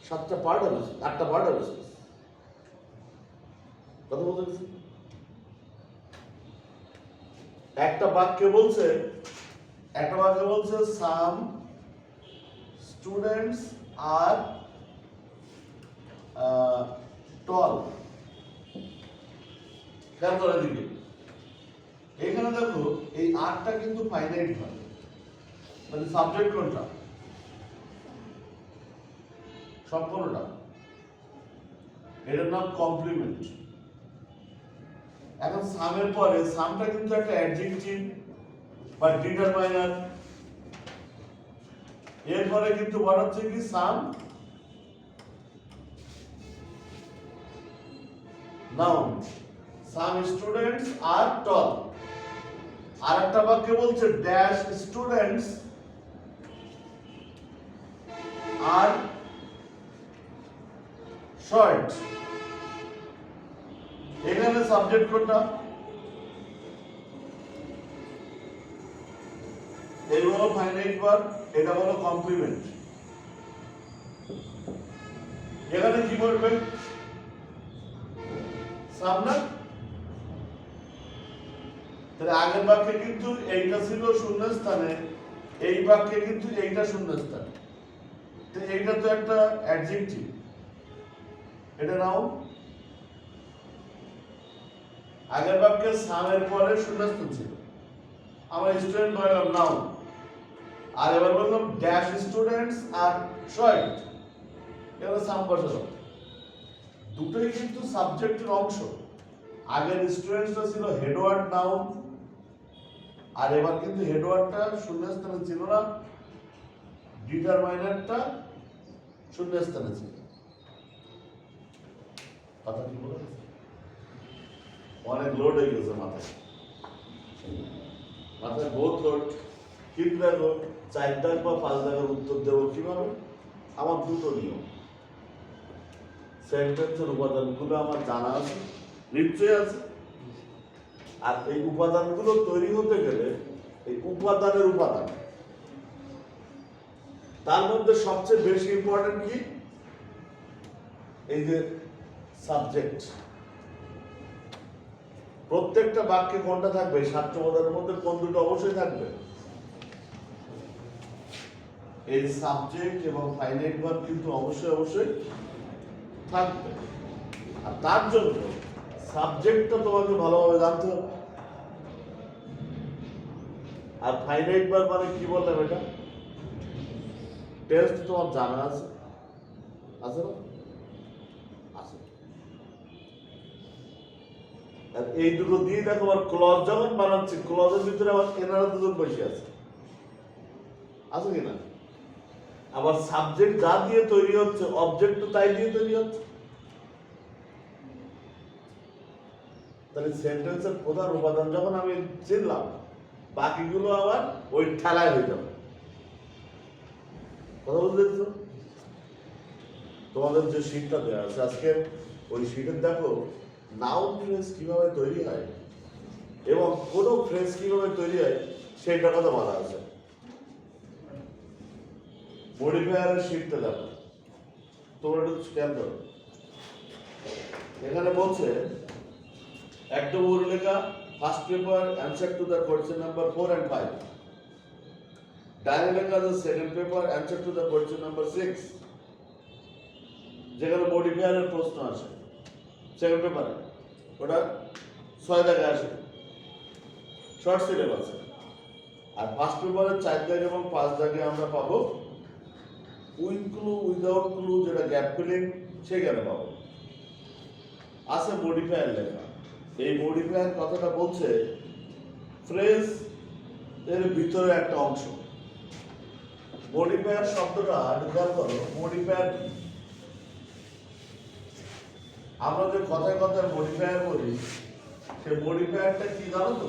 সাতটা পার্ট অফ স্পিচ, আটটা পার্ট অফ স্পিচ। কথা বলতে গেছি, একটা বাক্যে বলছে সাম স্টুডেন্টস আর টল। খেয়াল করে দিকে এখানে দেখো এই আরটা কিন্তু ফাইনাইট ভার্ব, মানে সাবজেক্ট কোনটা? সম্পূর্ণটা। এটার নাম কমপ্লিমেন্ট। এখন সামের পরে সামটা কিন্তু একটা অ্যাডজেক্টিভ বা ডিটারমাইনার। এরপরে কিন্তু বাড়াচ্ছে কি সাম নাউন, সাম স্টুডেন্টস আর টল। আর একটা বাক্যে বলছে ড্যাশ স্টুডেন্টস আর শর্ট। এখানে সাবজেক্ট কোনটা? এই হলো ফাইনাইট ভার্ব, এটা হলো কমপ্লিমেন্ট। এখানে কি বলবে? সামনা। তাহলে আগের বাক্যে কিন্তু এইটা ছিল শূন্য স্থানে, এই বাক্যে কিন্তু এইটা শূন্য স্থানে। তো এইটা তো একটা অ্যাডজেক্টিভ, এটা নাউন। আগের বাক্যে সামের পরে শূন্যস্থান ছিল, আমরা স্টুডেন্ট বললাম নাউন। আর এবার বললাম ড্যাশ স্টুডেন্টস আর শর্ট, এবার সাম বসালাম। দুটোই কিন্তু সাবজেক্টের অংশ। আগের স্টুডেন্টসটা ছিল হেডওয়ার্ড নাউন, আর এবার কিন্তু হেডওয়ার্ডটা শূন্যস্থানে ছিল না, ডিটারমাইনারটা শূন্যস্থানে ছিল। কথা কি বলে অনেক লোড হয়ে গেছে মাথায় বহুত লোড। কিন্তু দেখো 4 দাগ বা 5 দাগের উত্তর দেবো কিভাবে? আমার দুটো নিয়ম। সেন্টেন্সের উপাদানগুলো আমার জানা আছে, নিশ্চয়ই আছে। আর এই উপাদানগুলো তৈরি হতে গেলে এই উপাদানের উপাদান, তার মধ্যে সবচেয়ে বেশি ইম্পর্টেন্ট কি? এই যে সাবজেক্ট। প্রত্যেকটা বাক্যে কোনটা থাকবে? সাতটা উপাদানের মধ্যে কোন দুটো অবশ্যই থাকবে? এই সাবজেক্ট এবং ফাইনাইট ভার্ব কিন্তু অবশ্যই অবশ্যই থাকবে। আর তার জন্য সাবজেক্টটা তোমাকে ভালোভাবে জানতে হবে। আর ফাইনাইট ভার্ব মানে কি বললাম? এটা টেস্ট তোমার জানা আছে, আছে না? আছে। আর এই দুটো দিয়ে দেখো, আবার ক্লজ যখন বানাচ্ছি, ক্লজের ভিতরে আবার এনারা দুজন বসে আছে, আছে কিনা? আবার সাবজেক্ট যা দিয়ে তৈরি হচ্ছে, অবজেক্ট তাই দিয়ে তৈরি হচ্ছে। তাহলে সেন্টেন্সের প্রধান উপাদান যখন আমি চিনলাম, বাকিগুলো আবার ওই ঠেলায় হয়ে যাবে। কথা বলতে দেখছো? তোমাদের যে শীটটা দেওয়া আছে আজকে, ওই শীটের দেখো নাউন ফ্রেজ কিভাবে তৈরি হয় এবং কোনো ফ্রেজ কিভাবে তৈরি হয় সেইটার কথা বলা আছে। মডিফায়ারের শীটটা দেখো, তোমরা একটু স্ক্যান করো। এখানে বলছে একদম ওর লেখা first paper answer to the question number 4 and 5। ডানে লেখা আছে second paper answer to the question number 6, যেখানে মডিফায়ারের প্রশ্ন আসে সেকেন্ড পেপারে, ওটা 6 দাগে আসে, শর্ট সিলেবাসে। আর ফার্স্ট পেপারের 4 দাগ এবং 5 দাগে আমরা পাবো উইথ ক্লু, উইদাউট ক্লু, যেটা গ্যাপ ফিলিং, সেখানে পাবো। আছে মডিফায়ার লেখা। এই মডিফায়ার কথাটা বলছে ফ্রেজ এর ভিতরে একটা অংশ। মডিফায়ার শব্দটা খেয়াল করো, মডিফায়ার আমরা যে কথায় কথায় মডিফায়ার বলি, সে মডিফায়ারটা কি জানো তো?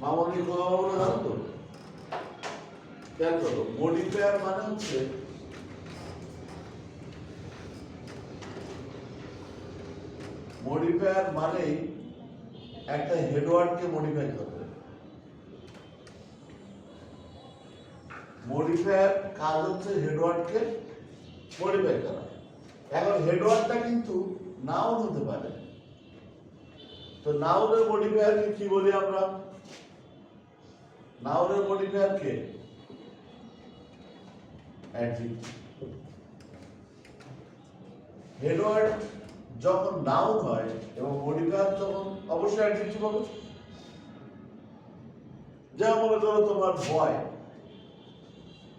মামনি কথা বলে জানো তো? খেয়াল করো, মডিফায়ার মানে হচ্ছে মডিফায়ার মানেই একটা হেডওয়ার্ডকে মডিফাই করবে। মডিফায়ার কাজ হচ্ছে হেডওয়ার্ডকে মডিফাই করা। এখন হেডওয়ার্ডটা কিন্তু নাউন হতে পারে। তো নাউনের মডিফায়ারকে কি বলি আমরা? নাউনের মডিফায়ারকে অ্যাডজেক্টিভ। হেডওয়ার্ড যখন নাউন হয় এবং মডিফায়ার যখন অবশ্যই অ্যাডজেক্টিভ হবে। যেমন মনে করো তোমার বয়,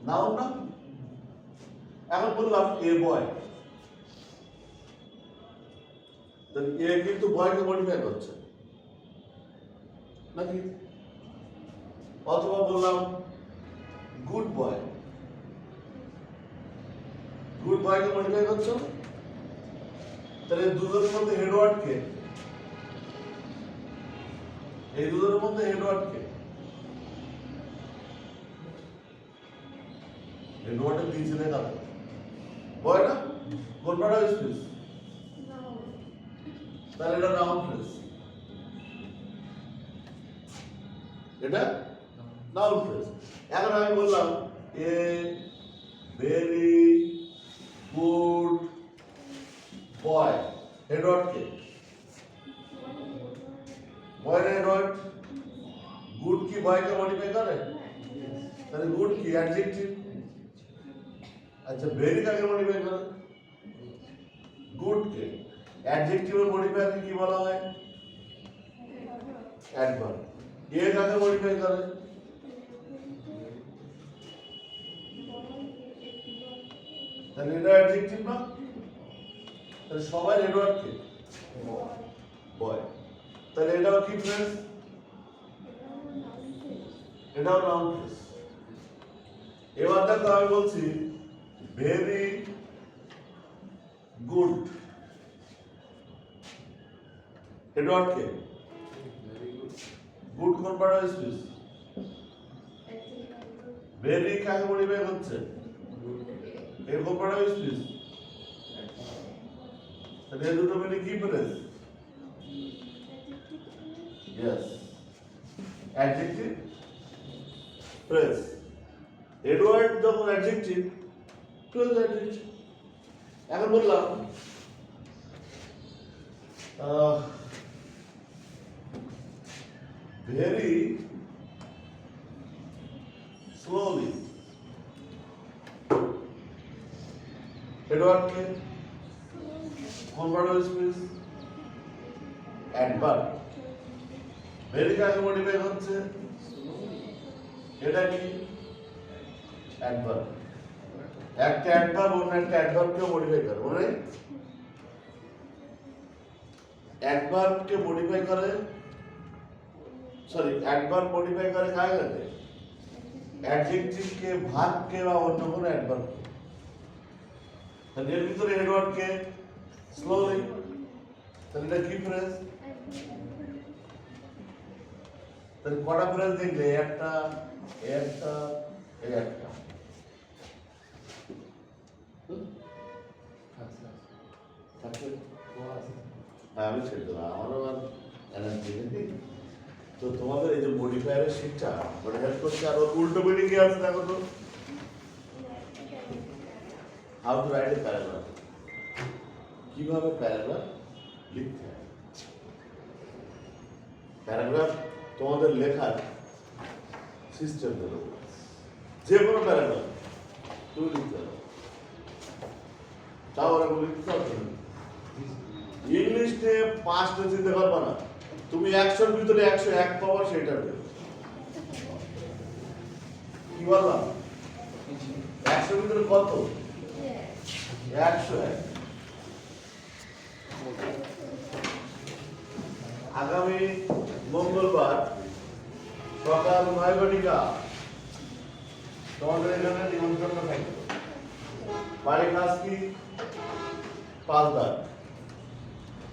নাউন না? এখন বললাম এ বয়, এ কিন্তু বয়কে মডিফাই করছে নাকি? অথবা বললাম গুড বয়, গুড বয়কে মডিফাই করছো। তাহলে দুজনের মধ্যে হেডওয়ার্ড কে? এই দুজনের মধ্যে হেডওয়ার্ড কে? হেডওয়ার্ডের দিয়েছে দেখা বয় না? কোনটা স্পেস? তাহলে এটা নাউন ফ্রেজ, এটা নাউন ফ্রেজ। এখন আমি বললাম a very good boy, headword কে? বয় না হেডওয়ার্ড? গুড কি বয়কে মডিফাই করে? তাহলে গুড কি অ্যাডজেক্টিভ। আচ্ছা ভেরি কাকে মডিফাই করে? গুড কে। অ্যাডজেক্টিভের মডিফায়ারকে কি বলা হয়? অ্যাডভার্ব। এ কাকে মডিফাই করে? তাহলে এটা অ্যাডজেক্টিভ না? তাহলে সবাই হেডওয়ার্ড কে? বয়। তাহলে এটাও কি ফ্রেজ? এটাও নাউন ফ্রেজ। এবার দেখো আমি বলছি ভেরি গুড, হেডওয়ার্ড কে? গুড কোন পার্ট স্পিচ? ভেরি কাকে মডিফাই হচ্ছে? এর কোন পার্ট স্পিচ? তাহলে এই দুটো মিলে কি press? Yes, adjective press. Edward যখন অ্যাডজেক্টিভ, প্রেস অ্যাডজেক্টিভ। এখন বললাম very slowly এডওয়ার্ড কে কোন পার্ট স্পিচ? অ্যাডভার্ব। ভেরি কাকে মডিফাই হচ্ছে? এটা কি? অ্যাডভার্ব। একটা অ্যাডভার্ব অন্য একটা অ্যাডভার্বকে মডিফাই করে, মানে অ্যাডভার্বকে মডিফাই করে, সরি অ্যাডভার্ব মডিফাই করে কাকে কাকে? অ্যাডজেক্টিভকে, ভার্বকে বা অন্য কোনো অ্যাডভার্বকে। তাহলে এর ভিতরে এডওয়ার্ডকে স্লোলি, তাহলে এটা কি ফ্রেজ? তাহলে কটা ফ্রেজ দেখলে? একটা, একটা, এই একটা। আমি ছেড়ে দিলাম, আমারও আর এনার্জি নেই। তো তোমাদের এই যে মডিফায়ারের শিটটা মানে হেল্প করছে। আর ওর উল্টো মিনিং কি আছে দেখো তো? How to write a paragraph, কিভাবে প্যারাগ্রাফ লিখতে হয়। প্যারাগ্রাফ তোমাদের লেখার সিস্টেম দেবো, যে কোনো প্যারাগ্রাফ তুমি লিখতে পারো। তাও ওরা লিখতে পারছো না। ইংলিশ নিয়ে 5টা চিন্তা করবা না, তুমি 100-র ভিতরে 101 পাওয়া সেটা দেবে। কি বললাম? 100-র ভিতরে কত? 101। আগামী মঙ্গলবার সকাল 9 ঘটিকা তোমাদের এখানে নিমন্ত্রণ থাকবে। বাড়ির কাজ কি? 5 দাগ,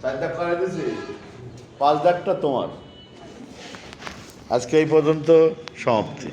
4 দাগ করে দিয়েছি, 5 দাগটা তোমার। আজকে এই পর্যন্ত সমাপ্তি।